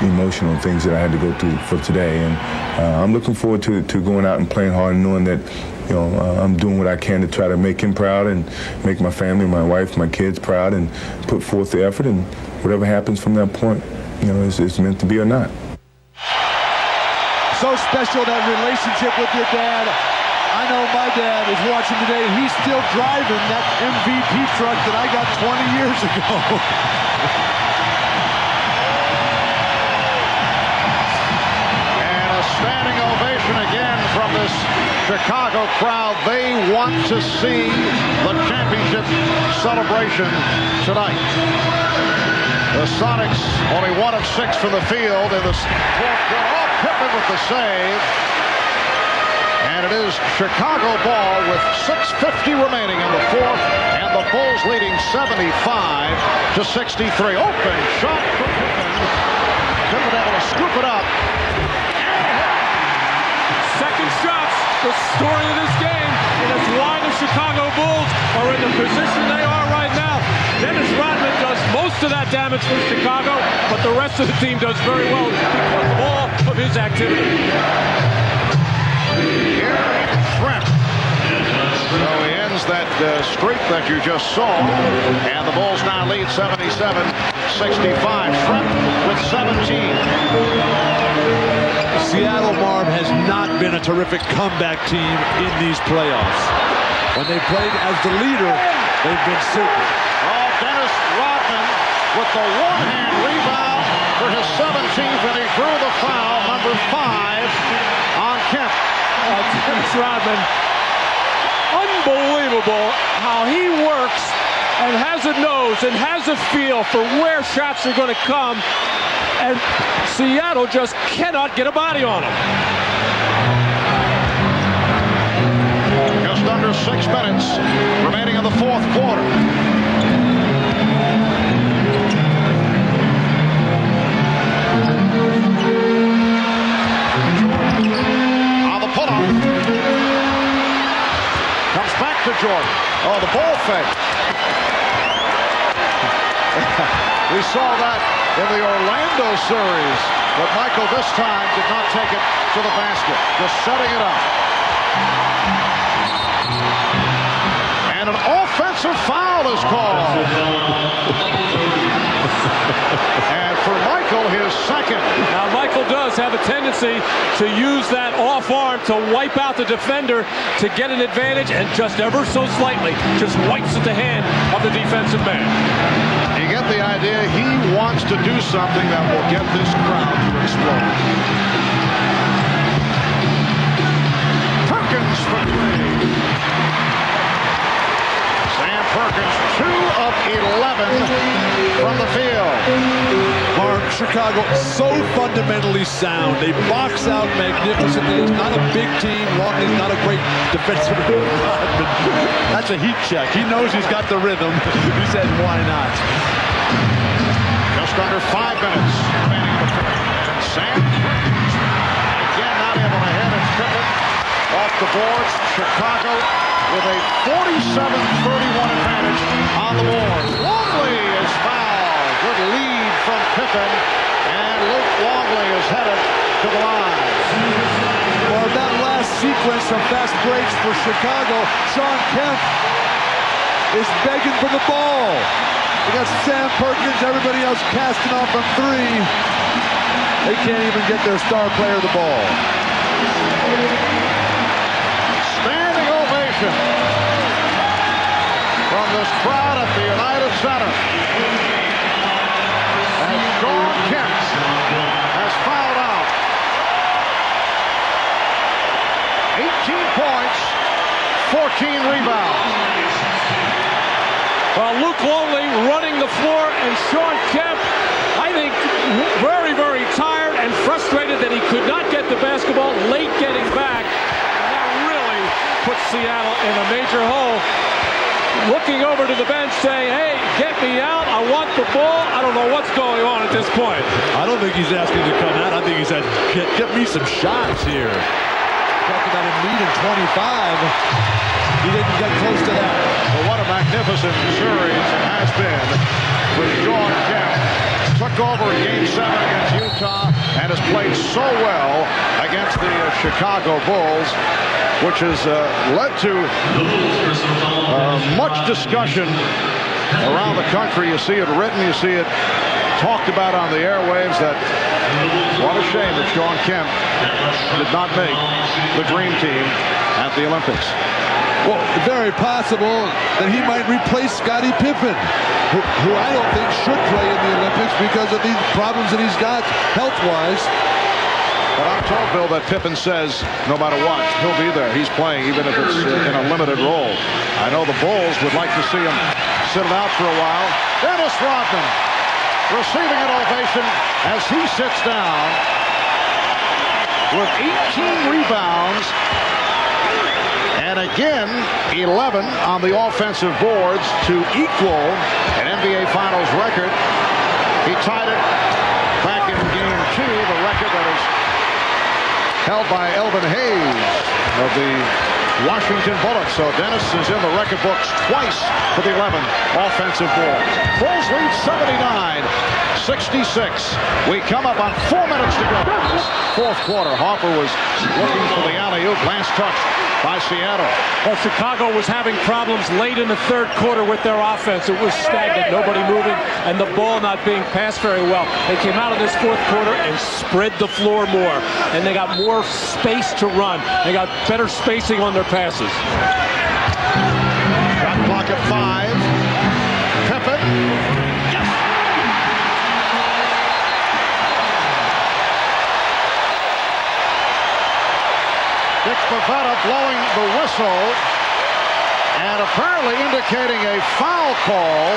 emotional things that I had to go through for today. And I'm looking forward to going out and playing hard and knowing that I'm doing what I can to try to make him proud and make my family, my wife, my kids proud, and put forth the effort, and whatever happens from that point, it's meant to be or not. So special, that relationship with your dad. I know my dad is watching today. He's still driving that MVP truck that I got 20 years ago. And a standing ovation again from this Chicago crowd. They want to see the championship celebration tonight. The Sonics only 1 of 6 from the field in the fourth quarter. Oh, Pippen with the save. And it is Chicago ball with 6:50 remaining in the fourth, and the Bulls leading 75-63. Open shot for Pippen. Pippen able to scoop it up. Second shots, the story of this game, and it's why the Chicago Bulls are in the position they are right now. Dennis Rodman does most of that damage for Chicago, but the rest of the team does very well because of all of his activity. Shrimp. So he ends that streak that you just saw, and the Bulls now lead 77-65. Shrimp with 17. Seattle, Marv, has not been a terrific comeback team in these playoffs. When they played as the leader, they've been super. Oh, Dennis Rodman with the one-hand rebound for his 17th, and he drew the foul, number 5, on Kemp. Dennis Rodman, unbelievable unbelievable how he works and has a nose and has a feel for where shots are going to come, and Seattle just cannot get a body on him. Just under 6 minutes remaining in the fourth quarter. On the pull-up. Comes back to Jordan. Oh, the ball fake. We saw that in the Orlando series, but Michael this time did not take it to the basket, just setting it up. And an offensive foul is called. And for Michael, his second. Now, Michael does have a tendency to use that off arm to wipe out the defender to get an advantage, and just ever so slightly just wipes at the hand of the defensive man. You get the idea he wants to do something that will get this crowd to explode. Perkins for three. Sam Perkins, 2 of 11 from the field. Mark, Chicago so fundamentally sound. They box out magnificently. It's not a big team. Longley's not a great defensive but that's a heat check. He knows he's got the rhythm. He said, why not? Just under 5 minutes remaining in the fourth. Sam Perkins again not able to hit. It's Pippen off the boards. Chicago with a 47-31 advantage on the board. Longley is fouled. Good lead from Pippen, and Luke Longley is headed to the line. Well, that last sequence of fast breaks for Chicago, Sean Kemp is begging for the ball. We got Sam Perkins, everybody else casting off from three. They can't even get their star player the ball. Standing ovation from this crowd at the United Center. And Sean Kemp has fouled out. 18 points, 14 rebounds. Well, Luke Longley running the floor, and Sean Kemp, I think, very, very tired and frustrated that he could not get the basketball late getting back. And that really puts Seattle in a major hole. Looking over to the bench saying, hey, get me out, I want the ball. I don't know what's going on at this point. I don't think he's asking to come out. I think he said, get me some shots here. Talking about him leading 25. He didn't get close to that. Well, what a magnificent series it has been for Sean Kemp. Took over in Game 7 against Utah and has played so well against the Chicago Bulls, which has led to much discussion around the country. You see it written, you see it talked about on the airwaves. That what a shame that Sean Kemp did not make the Dream Team at the Olympics. Well, very possible that he might replace Scottie Pippen, who I don't think should play in the Olympics because of these problems that he's got health-wise. But I'm told, Bill, that Pippen says no matter what, he'll be there. He's playing even if it's in a limited role. I know the Bulls would like to see him sit it out for a while. Dennis Rodman receiving an ovation as he sits down with 18 rebounds. And again, 11 on the offensive boards to equal an NBA Finals record. He tied it back in Game 2, the record that is held by Elvin Hayes of the Washington Bullets. So Dennis is in the record books twice for the 11 offensive boards. Bulls lead 79-66. We come up on 4 minutes to go. Fourth quarter. Harper was looking for the alley-oop. Last touch by Seattle. Well, Chicago was having problems late in the third quarter with their offense. It was stagnant, nobody moving, and the ball not being passed very well. They came out of this fourth quarter and spread the floor more, and they got more space to run. They got better spacing on their passes. Shot clock at 5. Pippen. Yes. Dick Bavetta blowing the whistle, And apparently indicating a foul call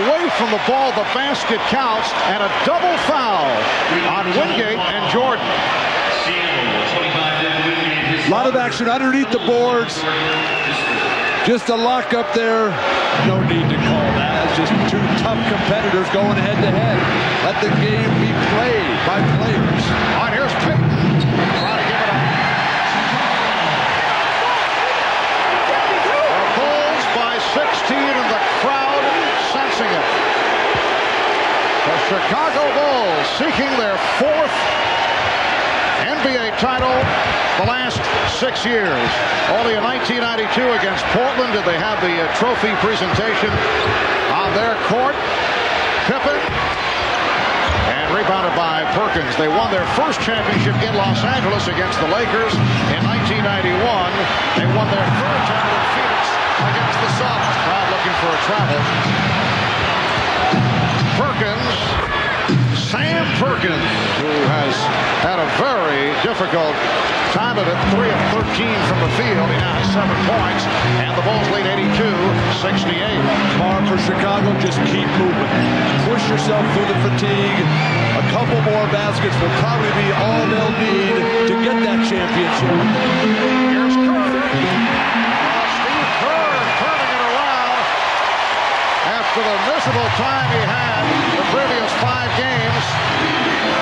away from the ball. The basket counts, and a double foul on Wingate and Jordan. A lot of action underneath the boards. Just a lock up there. No need to call that. It's just two tough competitors going head to head. Let the game be played by players. All right, here's Payton. Trying to give it up. The Bulls by 16, and the crowd sensing it. The Chicago Bulls seeking their 4th NBA title the last 6 years. Only in 1992 against Portland did they have the trophy presentation on their court. Pippen, and rebounded by Perkins. They won their first championship in Los Angeles against the Lakers in 1991. They won their 3rd title in Phoenix against the Suns. Crowd looking for a travel. Perkins, Sam Perkins, who has had a very difficult time of it, 3 of 13 from the field. He now has 7 points, and the Bulls lead 82-68. Tomorrow for Chicago, just keep moving. Push yourself through the fatigue. A couple more baskets will probably be all they'll need to get that championship. Here's Kerr. Steve Kerr turning it around after the miserable time he had the previous 5 games.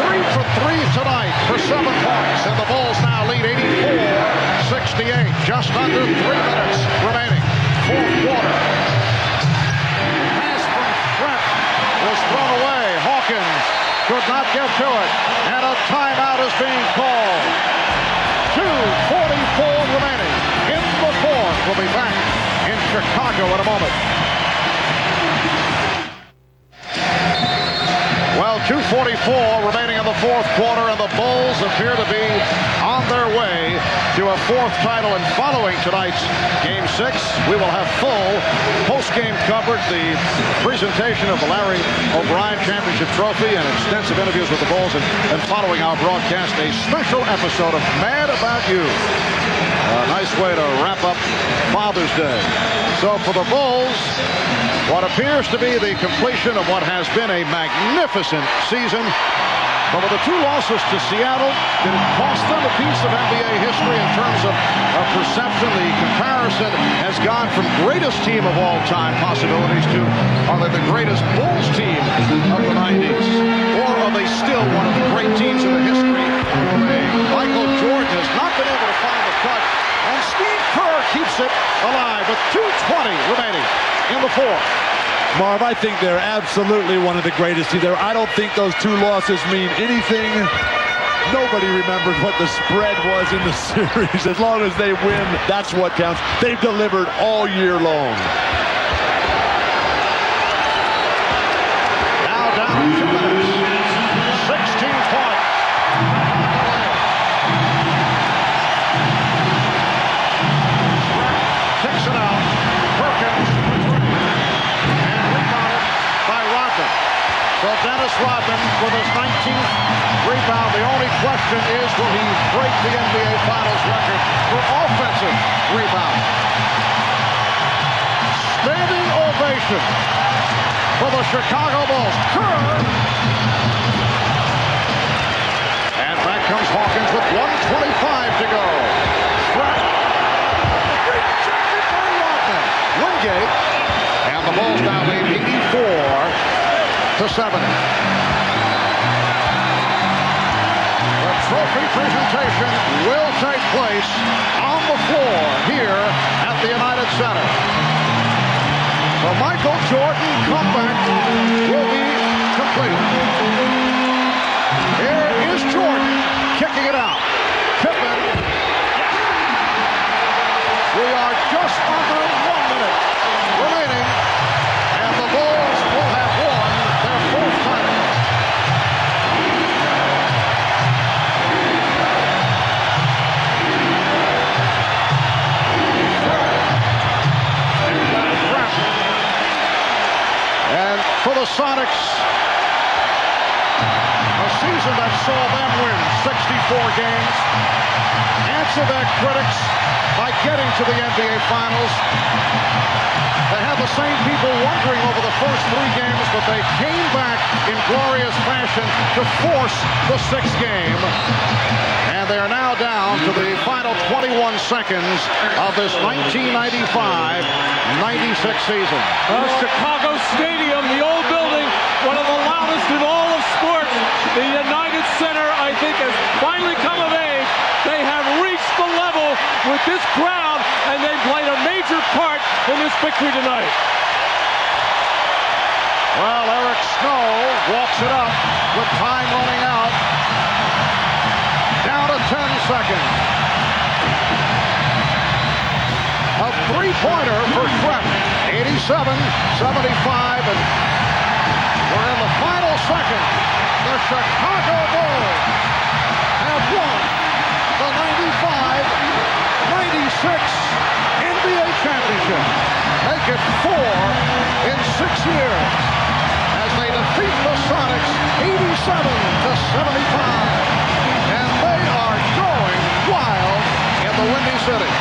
3 for 3 tonight for 7 points, and the Bulls now lead 84-68. Just under 3 minutes remaining. 4th quarter. Pass from Trent was thrown away. Hawkins could not get to it, and a timeout is being called. 2:44 remaining in the 4th. We'll be back in Chicago in a moment. Well, 2:44 remaining in the 4th quarter, and the Bulls appear to be on their way to a 4th title. And following tonight's Game 6, we will have full post-game coverage, the presentation of the Larry O'Brien Championship Trophy, and extensive interviews with the Bulls. And following our broadcast, a special episode of Mad About You. A nice way to wrap up Father's Day. So for the Bulls, what appears to be the completion of what has been a magnificent season. But with the 2 losses to Seattle, did it cost them a piece of NBA history in terms of perception? The comparison has gone from greatest team of all time possibilities to, are they the greatest Bulls team of the 90s? Or are they still one of the great teams in the history of the league? Michael Jordan has not been able to find the cut, and Steve Kerr keeps it alive with 2:20 remaining in the 4th. Marv, I think they're absolutely one of the greatest teams there. I don't think those 2 losses mean anything. Nobody remembers what the spread was in the series. As long as they win, that's what counts. They've delivered all year long. Now down to 2 minutes. 16 points. Kicks it out. Perkins. So Dennis Rodman with his 19th rebound. The only question is, will he break the NBA Finals record for offensive rebound? Standing ovation for the Chicago Bulls. Kerr. And back comes Hawkins with 1:25 to go. Rejected by Rodman. Wingate. And the Bulls now lead 84-70. The trophy presentation will take place on the floor here at the United Center. The Michael Jordan comeback will be completed. Here is Jordan kicking it out. Pippen. We are just under 1 minute remaining, and the Bulls will have won their 4th title. And for the Sonics, season that saw them win 64 games. Answer their critics by getting to the NBA Finals. They had the same people wondering over the first 3 games, but they came back in glorious fashion to force the 6th game. And they are now down to the final 21 seconds of this 1995-96 season. Chicago Stadium, the old building, one of the loudest in all of sports. The United Center, I think, has finally come of age. They have reached the level with this crowd, and they played a major part in this victory tonight. Well, Eric Snow walks it up with time running out. Down to 10 seconds. A three-pointer for Trent. 87-75, and we're in the final second. The Chicago Bulls have won the 95-96 NBA championship. Make it 4 in 6 years as they defeat the Sonics 87-75. And they are going wild in the Windy City.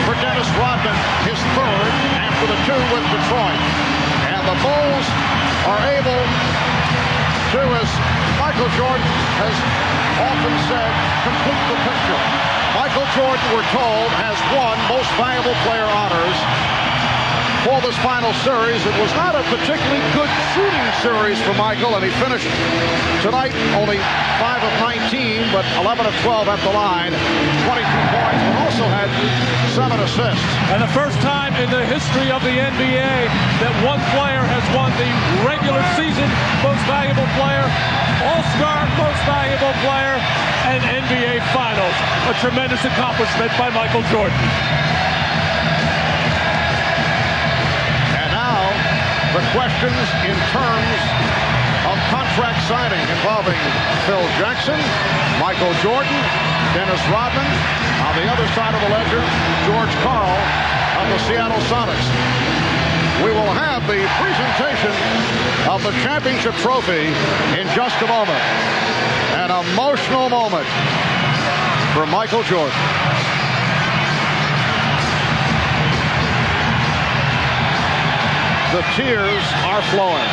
For Dennis Rodman, his third after the 2 with Detroit. And the Bulls are able to, as Michael Jordan has often said, complete the picture. Michael Jordan, we're told, has won Most Valuable Player honors for this final series. It was not a particularly good shooting series for Michael, and he finished tonight only 5 of 19, but 11 of 12 at the line, 22 points, but also had 7 assists. And the first time in the history of the NBA that one player has won the regular season Most Valuable Player, All-Star Most Valuable Player, and NBA Finals. A tremendous accomplishment by Michael Jordan. The questions in terms of contract signing involving Phil Jackson, Michael Jordan, Dennis Rodman. On the other side of the ledger, George Karl of the Seattle Sonics. We will have the presentation of the championship trophy in just a moment. An emotional moment for Michael Jordan. The tears are flowing.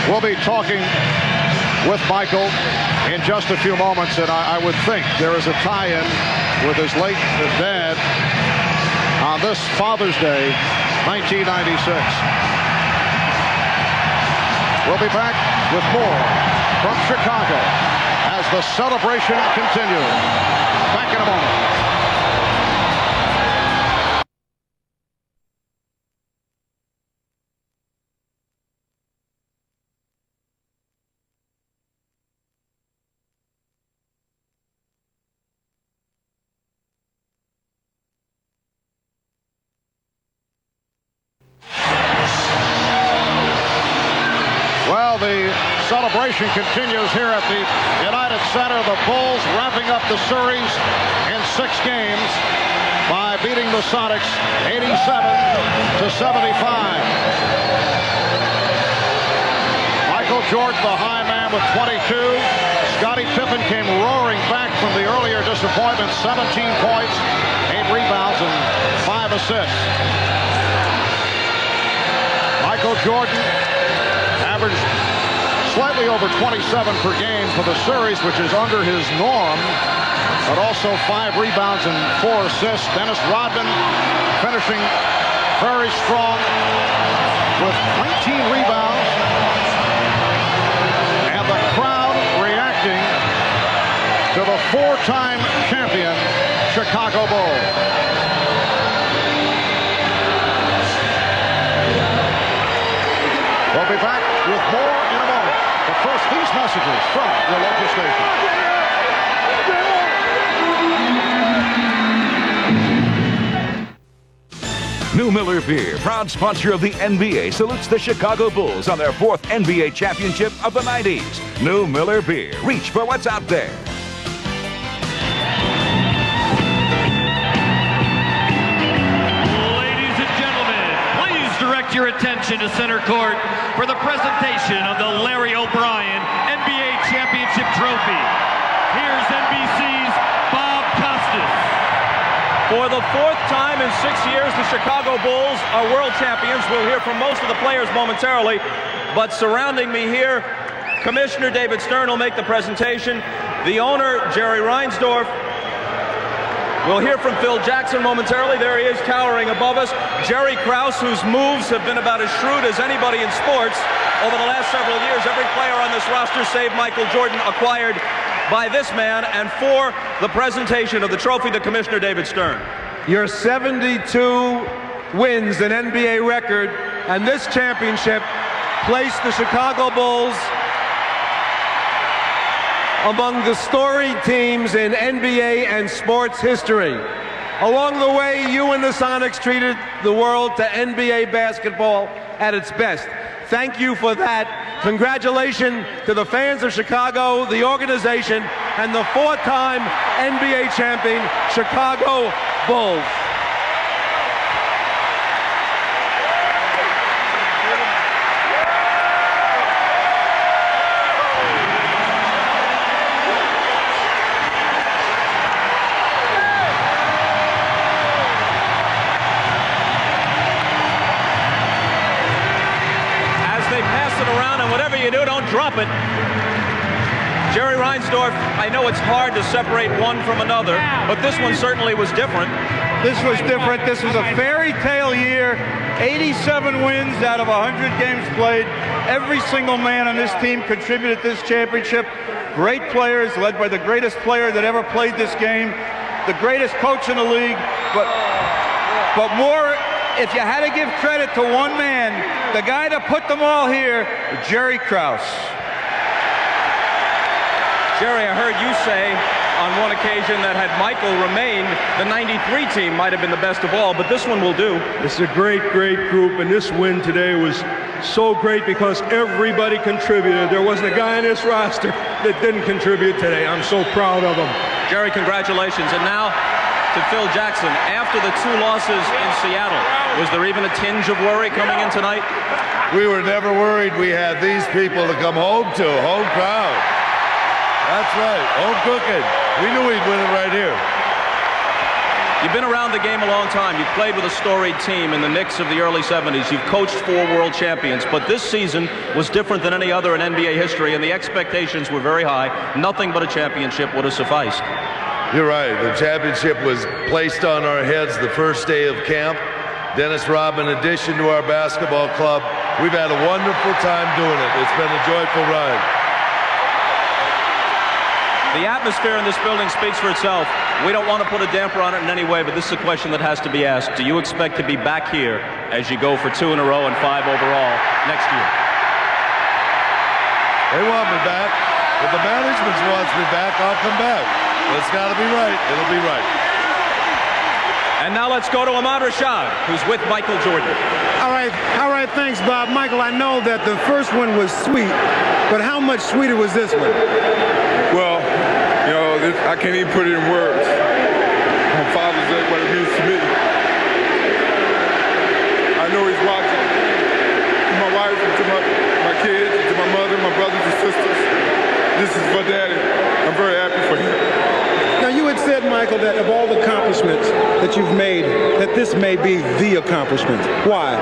We'll be talking with Michael in just a few moments, and I would think there is a tie-in with his late dad on this Father's Day, 1996. We'll be back with more from Chicago as the celebration continues. Back in a moment. Well, the celebration continues here at the United Center. The Bulls wrapping up the series in 6 games by beating the Sonics 87-75. Michael Jordan, the high man, with 22. Scottie Pippen came roaring back from the earlier disappointment. 17 points, 8 rebounds, and 5 assists. Michael Jordan averaged slightly over 27 per game for the series, which is under his norm, but also 5 rebounds and 4 assists. Dennis Rodman finishing very strong with 19 rebounds, and the crowd reacting to the 4-time champion Chicago Bulls. messages from your local station. New Miller Beer, proud sponsor of the NBA, salutes the Chicago Bulls on their 4th NBA championship of the 90s. New Miller Beer. Reach for what's out there. Ladies and gentlemen, please direct your attention to center court for the presentation of the Larry O'Brien NBA Championship Trophy. Here's NBC's Bob Costas. For the 4th time in 6 years, the Chicago Bulls are world champions. We'll hear from most of the players momentarily, but surrounding me here, Commissioner David Stern will make the presentation. The owner, Jerry Reinsdorf. We'll hear from Phil Jackson momentarily. There he is, towering above us. Jerry Krause, whose moves have been about as shrewd as anybody in sports over the last several years. Every player on this roster, save Michael Jordan, acquired by this man. And for the presentation of the trophy, the Commissioner, David Stern. Your 72 wins, an NBA record, and this championship placed the Chicago Bulls among the storied teams in NBA and sports history. Along the way, you and the Sonics treated the world to NBA basketball at its best. Thank you for that. Congratulations to the fans of Chicago, the organization, and the 4-time NBA champion Chicago Bulls. You do, don't drop it. Jerry Reinsdorf, I know it's hard to separate one from another, but this one certainly was different. This was different. This was a fairy tale year. 87 wins out of 100 games played. Every single man on this team contributed to this championship. Great players, led by the greatest player that ever played this game, the greatest coach in the league, but more, if you had to give credit to one man, the guy that put them all here, Jerry Krause. Jerry, I heard you say on one occasion that had Michael remained, the 93 team might have been the best of all, but this one will do. It's a great, great group, and this win today was so great because everybody contributed. There wasn't a guy in this roster that didn't contribute today. I'm so proud of them. Jerry, congratulations. And now to Phil Jackson. After the 2 losses in Seattle, was there even a tinge of worry coming in tonight? We were never worried. We had these people to come home to, home crowd. That's right, home cooking. We knew we'd win it right here. You've been around the game a long time. You've played with a storied team in the Knicks of the early 70s. You've coached 4 world champions, but this season was different than any other in NBA history, and the expectations were very high. Nothing but a championship would have sufficed. You're right. The championship was placed on our heads the first day of camp. Dennis Rodman, in addition to our basketball club, we've had a wonderful time doing it. It's been a joyful ride. The atmosphere in this building speaks for itself. We don't want to put a damper on it in any way, but this is a question that has to be asked. Do you expect to be back here as you go for 2 in a row and 5 overall next year? They want me back. If the management wants me back, I'll come back. It's got to be right. It'll be right. And now let's go to Ahmad Rashad, who's with Michael Jordan. All right, thanks, Bob. Michael, I know that the first one was sweet, but how much sweeter was this one? Well, you know, I can't even put it in words. On Father's Day, what it means to me. I know he's watching. To my wife, and to my kids, and to my mother, my brothers and sisters. This is for Daddy. I'm very happy for him. Now, you had said, Michael, that of all the accomplishments that you've made, that this may be the accomplishment. Why?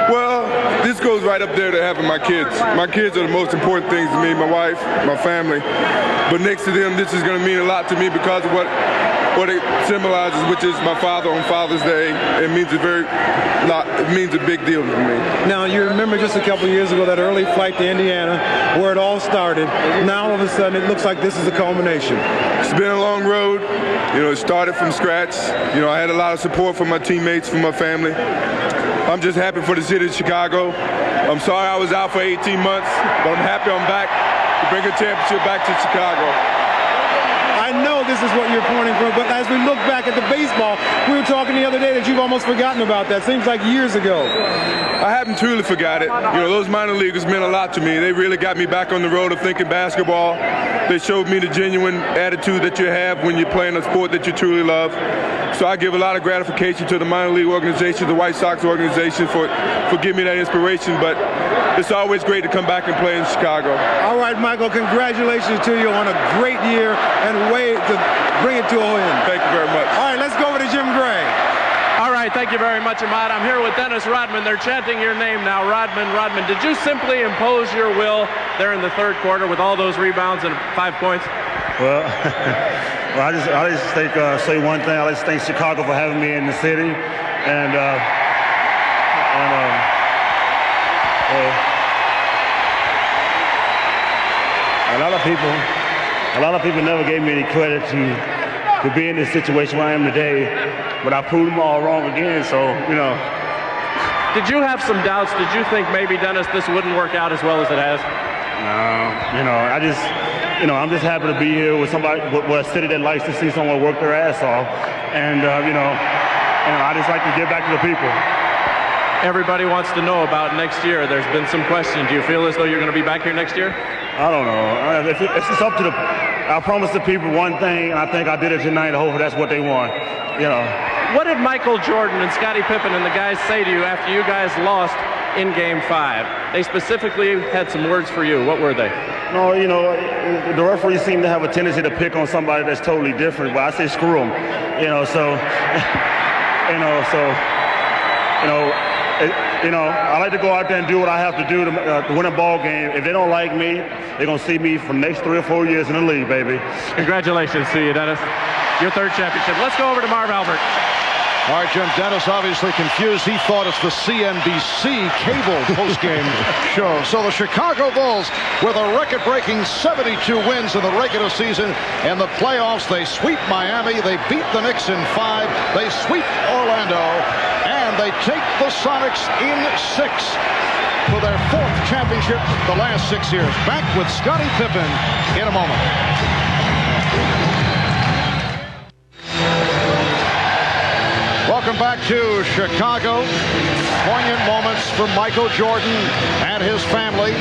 Well, this goes right up there to having my kids. My kids are the most important things to me, my wife, my family. But next to them, this is going to mean a lot to me because of what it symbolizes, which is my father on Father's Day. It means a big deal to me. Now, you remember just a couple years ago that early flight to Indiana where it all started. Now, all of a sudden, it looks like this is a culmination. It's been a long road. You know, it started from scratch. You know, I had a lot of support from my teammates, from my family. I'm just happy for the city of Chicago. I'm sorry I was out for 18 months, but I'm happy I'm back. to bring a championship back to Chicago. I know this is what you're pointing for, but as we look back at the baseball, we were talking the other day that you've almost forgotten about that. Seems like years ago. I haven't truly forgot it. You know, those minor leaguers meant a lot to me. They really got me back on the road of thinking basketball. They showed me the genuine attitude that you have when you're playing a sport that you truly love. So I give a lot of gratification to the minor league organization, the White Sox organization for giving me that inspiration. But it's always great to come back and play in Chicago. All right, Michael, congratulations to you on a great year and way to bring it to a win. Thank you very much. All right, let's go over to Jim Gray. All right, thank you very much, Ahmad. I'm here with Dennis Rodman. They're chanting your name now. Rodman, did you simply impose your will there in the third quarter with all those rebounds and 5 points? Well, I just think, say one thing. I just thank Chicago for having me in the city. And a lot of people never gave me any credit to be in this situation where I am today, but I proved them all wrong again, so, you know. Did you have some doubts? Did you think maybe, Dennis, this wouldn't work out as well as it has? No, I'm just happy to be here with somebody, with a city that likes to see someone work their ass off, and, I just like to give back to the people. Everybody wants to know about next year. There's been some questions. Do you feel as though you're going to be back here next year? I don't know. It's just up to I promised the people one thing, and I think I did it tonight. Hopefully that's what they want, you know. What did Michael Jordan and Scottie Pippen and the guys say to you after you guys lost in Game 5? They specifically had some words for you. What were they? No, the referees seem to have a tendency to pick on somebody that's totally different, but I say screw them, I like to go out there and do what I have to do to win a ball game. If they don't like me, they're going to see me for the next 3 or 4 years in the league, baby. Congratulations to you, Dennis. Your third championship. Let's go over to Marv Albert. All right, Jim, Dennis obviously confused. He thought it's the CNBC cable postgame show. So the Chicago Bulls, with a record-breaking 72 wins in the regular season, in the playoffs, they sweep Miami. They beat the Knicks in 5. They sweep Orlando. And they take the Sonics in 6 for their 4th championship the last 6 years. Back with Scottie Pippen in a moment. Welcome back to Chicago. Poignant moments for Michael Jordan and his family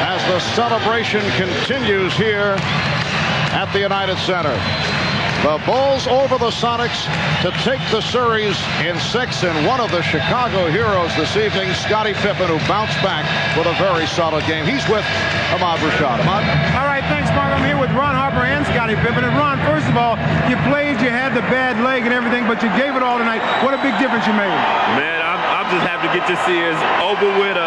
as the celebration continues here at the United Center. The Bulls over the Sonics to take the series in 6, and one of the Chicago heroes this evening, Scottie Pippen, who bounced back with a very solid game. He's with Ahmad Rashad. Ahmad? All right, thanks, Mark. I'm here with Ron Harper and Scottie Pippen. And Ron, first of all, you played, you had the bad leg and everything, but you gave it all tonight. What a big difference you made. Man, I'm just happy to get this series over with.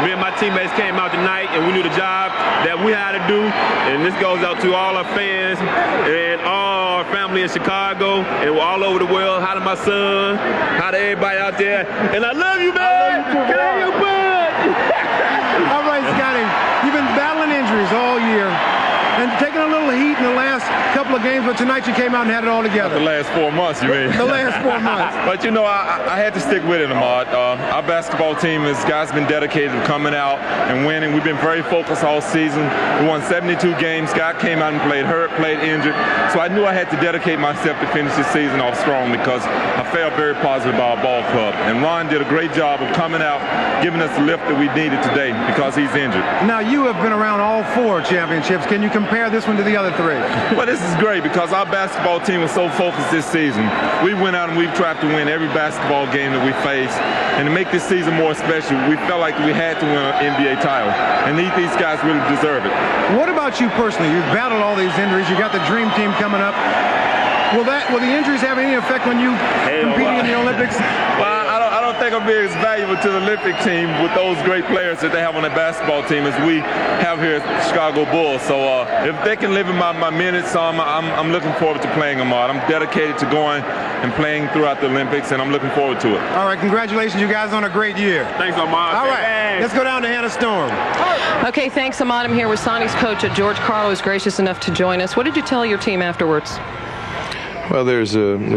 Me and my teammates came out tonight, and we knew the job that we had to do. And this goes out to all our fans and all our family in Chicago and all over the world. Hi to my son. Hi to everybody out there. And I love you, man. Carry your butt. All right, Scottie, you've been battling injuries all year and taking a little heat in the last couple of games, but tonight you came out and had it all together. The last 4 months, you mean? The last 4 months. But I had to stick with it, Ahmad. Our basketball team, guys been dedicated to coming out and winning. We've been very focused all season. We won 72 games. Scott came out and played hurt, played injured. So I knew I had to dedicate myself to finish this season off strong because I felt very positive about our ball club. And Ron did a great job of coming out, giving us the lift that we needed today because he's injured. Now, you have been around all 4 championships. Can you compare this one to the other 3? Well, this is great because our basketball team was so focused this season. We went out and we've tried to win every basketball game that we faced. And to make this season more special, we felt like we had to win an NBA title. And these guys really deserve it. What about you personally? You've battled all these injuries. You got the dream team coming up. Will the injuries have any effect when you competing in the Olympics? Well, I don't think I'll be as valuable to the Olympic team with those great players that they have on their basketball team as we have here at the Chicago Bulls. So if they can live in my minutes, I'm looking forward to playing them out. I'm dedicated to going and playing throughout the Olympics, and I'm looking forward to it. All right, congratulations, you guys, on a great year. Thanks, Ahmad. All right, let's go down to Hannah Storm. Okay, thanks, Ahmad. I'm here with Sonics coach George Carlo, who's gracious enough to join us. What did you tell your team afterwards? Well, there's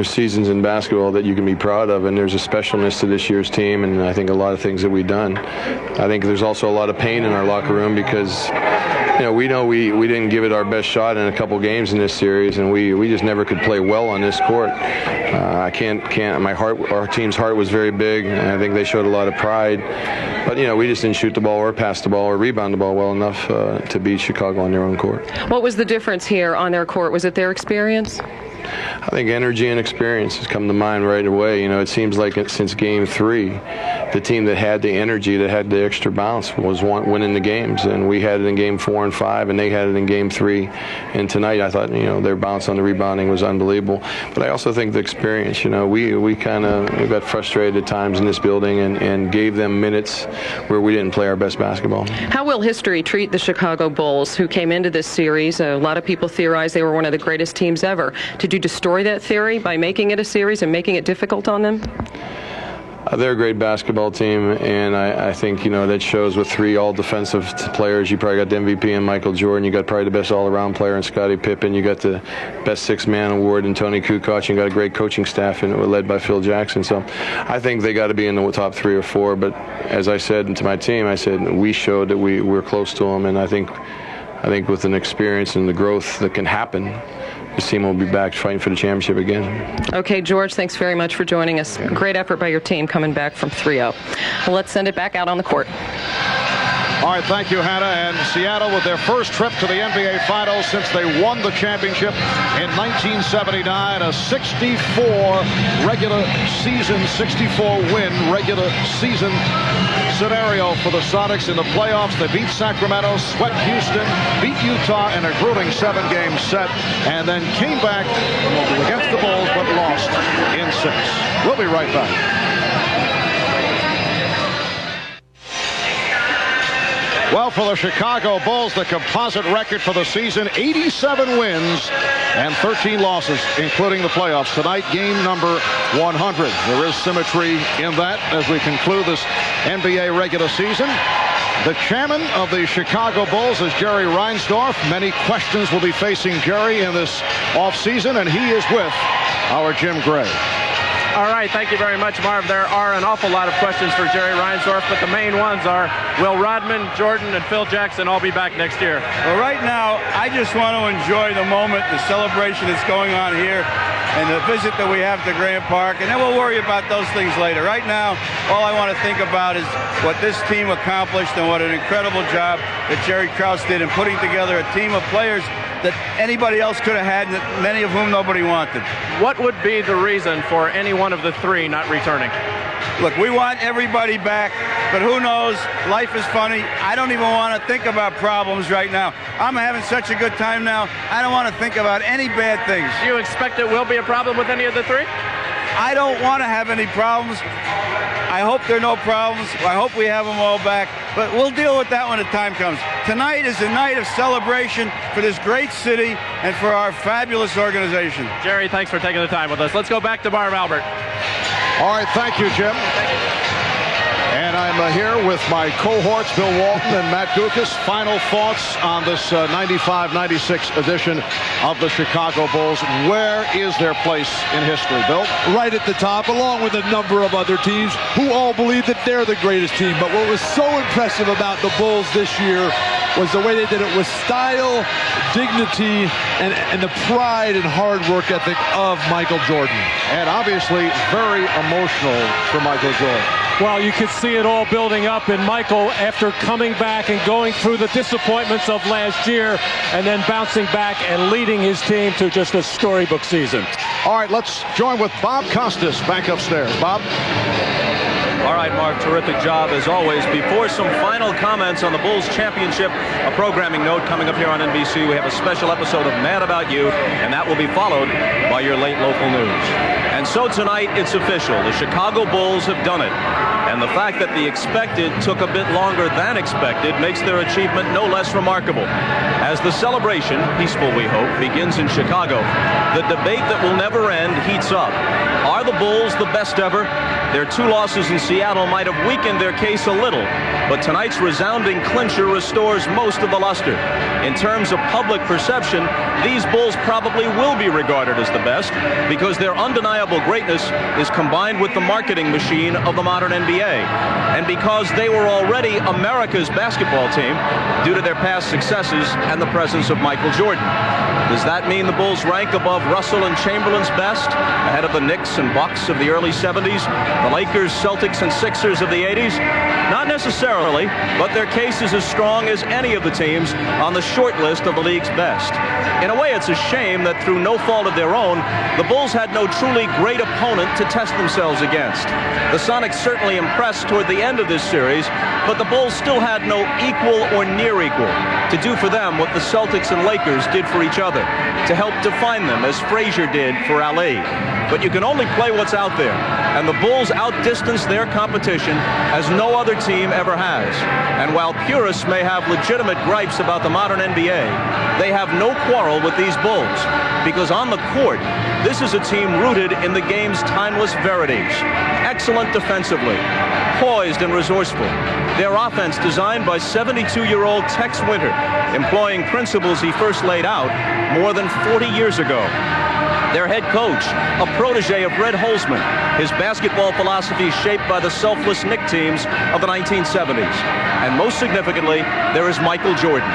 seasons in basketball that you can be proud of, and there's a specialness to this year's team, and I think a lot of things that we've done. I think there's also a lot of pain in our locker room because we know we didn't give it our best shot in a couple games in this series, and we just never could play well on this court. Our team's heart was very big, and I think they showed a lot of pride. But, we just didn't shoot the ball or pass the ball or rebound the ball well enough to beat Chicago on their own court. What was the difference here on their court? Was it their experience? I think energy and experience has come to mind right away. It seems like since Game 3, the team that had the energy, that had the extra bounce, was winning the games. And we had it in Game 4 and 5, and they had it in Game 3. And tonight, I thought, their bounce on the rebounding was unbelievable. But I also think the experience. We got frustrated at times in this building and gave them minutes where we didn't play our best basketball. How will history treat the Chicago Bulls, who came into this series? A lot of people theorize they were one of the greatest teams ever. Did you destroy that theory by making it a series and making it difficult on them? They're a great basketball team, and I think, that shows with 3 all-defensive players. You probably got the MVP in Michael Jordan. You got probably the best all-around player in Scottie Pippen. You got the best 6-man award in Tony Kukoc. You got a great coaching staff led by Phil Jackson. So I think they got to be in the top 3 or 4. But as I said to my team, I said we showed that we're close to them, and I think with an experience and the growth that can happen, this team will be back fighting for the championship again. Okay, George, thanks very much for joining us. Great effort by your team coming back from 3-0. Well, let's send it back out on the court. All right, thank you, Hannah. And Seattle with their first trip to the NBA Finals since they won the championship in 1979, a 64 regular season, 64-win regular season scenario for the Sonics in the playoffs. They beat Sacramento, swept Houston, beat Utah in a grueling 7-game set, and then came back against the Bulls but lost in 6. We'll be right back. Well, for the Chicago Bulls, the composite record for the season, 87 wins and 13 losses, including the playoffs. Tonight, game number 100. There is symmetry in that as we conclude this NBA regular season. The chairman of the Chicago Bulls is Jerry Reinsdorf. Many questions will be facing Jerry in this offseason, and he is with our Jim Gray. All right, thank you very much, Marv. There are an awful lot of questions for Jerry Reinsdorf, but the main ones are, will Rodman, Jordan, and Phil Jackson all be back next year? Well, right now, I just want to enjoy the moment, the celebration that's going on here, and the visit that we have to Grant Park, and then we'll worry about those things later. Right now, all I want to think about is what this team accomplished and what an incredible job that Jerry Krause did in putting together a team of players that anybody else could have had, many of whom nobody wanted. What would be the reason for any one of the 3 not returning? Look, we want everybody back, but who knows? Life is funny. I don't even want to think about problems right now. I'm having such a good time now, I don't want to think about any bad things. Do you expect it will be a problem with any of the 3? I don't want to have any problems. I hope there are no problems. I hope we have them all back. But we'll deal with that when the time comes. Tonight is a night of celebration for this great city and for our fabulous organization. Jerry, thanks for taking the time with us. Let's go back to Marv Albert. All right, thank you, Jim. And I'm here with my cohorts, Bill Walton and Matt Gukas. Final thoughts on this 95-96 edition of the Chicago Bulls. Where is their place in history, Bill? Right at the top, along with a number of other teams who all believe that they're the greatest team. But what was so impressive about the Bulls this year was the way they did it with style, dignity, and the pride and hard work ethic of Michael Jordan. And obviously very emotional for Michael Jordan. Well, you could see it all building up in Michael after coming back and going through the disappointments of last year and then bouncing back and leading his team to just a storybook season. All right, let's join with Bob Costas back upstairs. Bob? All right, Mark, terrific job as always. Before some final comments on the Bulls championship, a programming note coming up here on NBC. We have a special episode of Mad About You, and that will be followed by your late local news. And so tonight, it's official. The Chicago Bulls have done it. And the fact that the expected took a bit longer than expected makes their achievement no less remarkable. As the celebration, peaceful we hope, begins in Chicago, the debate that will never end heats up. Are the Bulls the best ever? Their 2 losses in Seattle might have weakened their case a little, but tonight's resounding clincher restores most of the luster. In terms of public perception, these Bulls probably will be regarded as the best because their undeniable greatness is combined with the marketing machine of the modern NBA, and because they were already America's basketball team due to their past successes and the presence of Michael Jordan. Does that mean the Bulls rank above Russell and Chamberlain's best, ahead of the Knicks and Bucks of the early 70s, the Lakers, Celtics, and Sixers of the 80s? Not necessarily, but their case is as strong as any of the teams on the short list of the league's best. In a way, it's a shame that through no fault of their own, the Bulls had no truly great opponent to test themselves against. The Sonics certainly impressed toward the end of this series, but the Bulls still had no equal or near equal to do for them what the Celtics and Lakers did for each other, to help define them as Frazier did for Ali. But you can only play what's out there, and the Bulls outdistanced their competition as no other team ever has. And while purists may have legitimate gripes about the modern NBA, they have no quarrel with these Bulls, because on the court, this is a team rooted in the game's timeless verities. Excellent defensively, poised and resourceful. Their offense designed by 72-year-old Tex Winter, employing principles he first laid out more than 40 years ago. Their head coach, a protege of Red Holzman, his basketball philosophy shaped by the selfless Knick teams of the 1970s. And most significantly, there is Michael Jordan.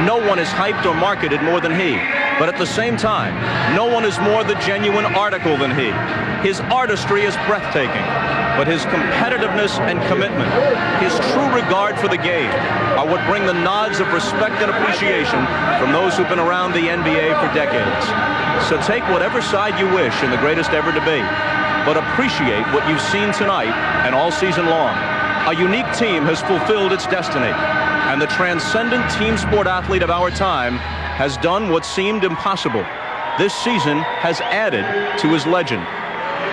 No one is hyped or marketed more than he. But at the same time, no one is more the genuine article than he. His artistry is breathtaking, but his competitiveness and commitment, his true regard for the game, are what bring the nods of respect and appreciation from those who've been around the NBA for decades. So take whatever side you wish in the greatest ever debate, but appreciate what you've seen tonight and all season long. A unique team has fulfilled its destiny, and the transcendent team sport athlete of our time has done what seemed impossible. This season has added to his legend.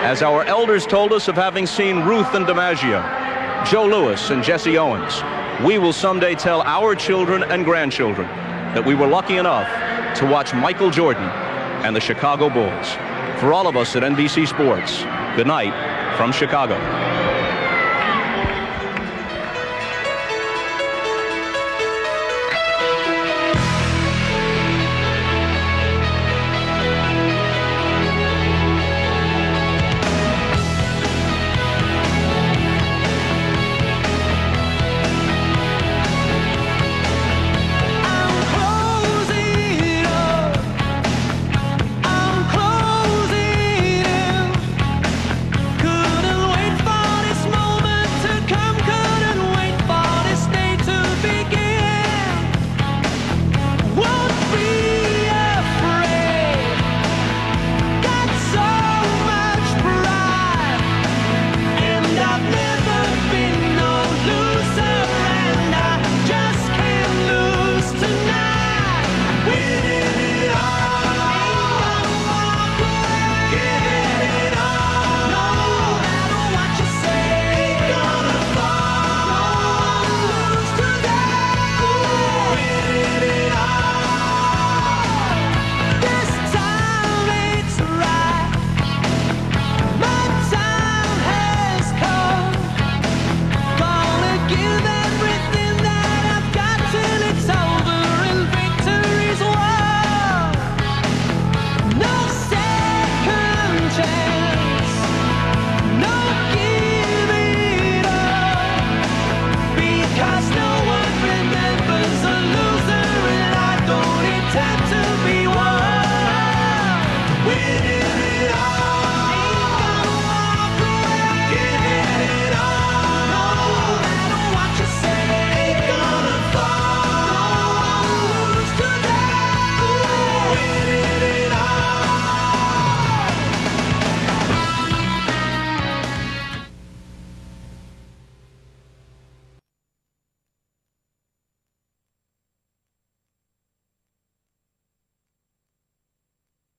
As our elders told us of having seen Ruth and DiMaggio, Joe Louis and Jesse Owens, we will someday tell our children and grandchildren that we were lucky enough to watch Michael Jordan and the Chicago Bulls. For all of us at NBC Sports, good night from Chicago.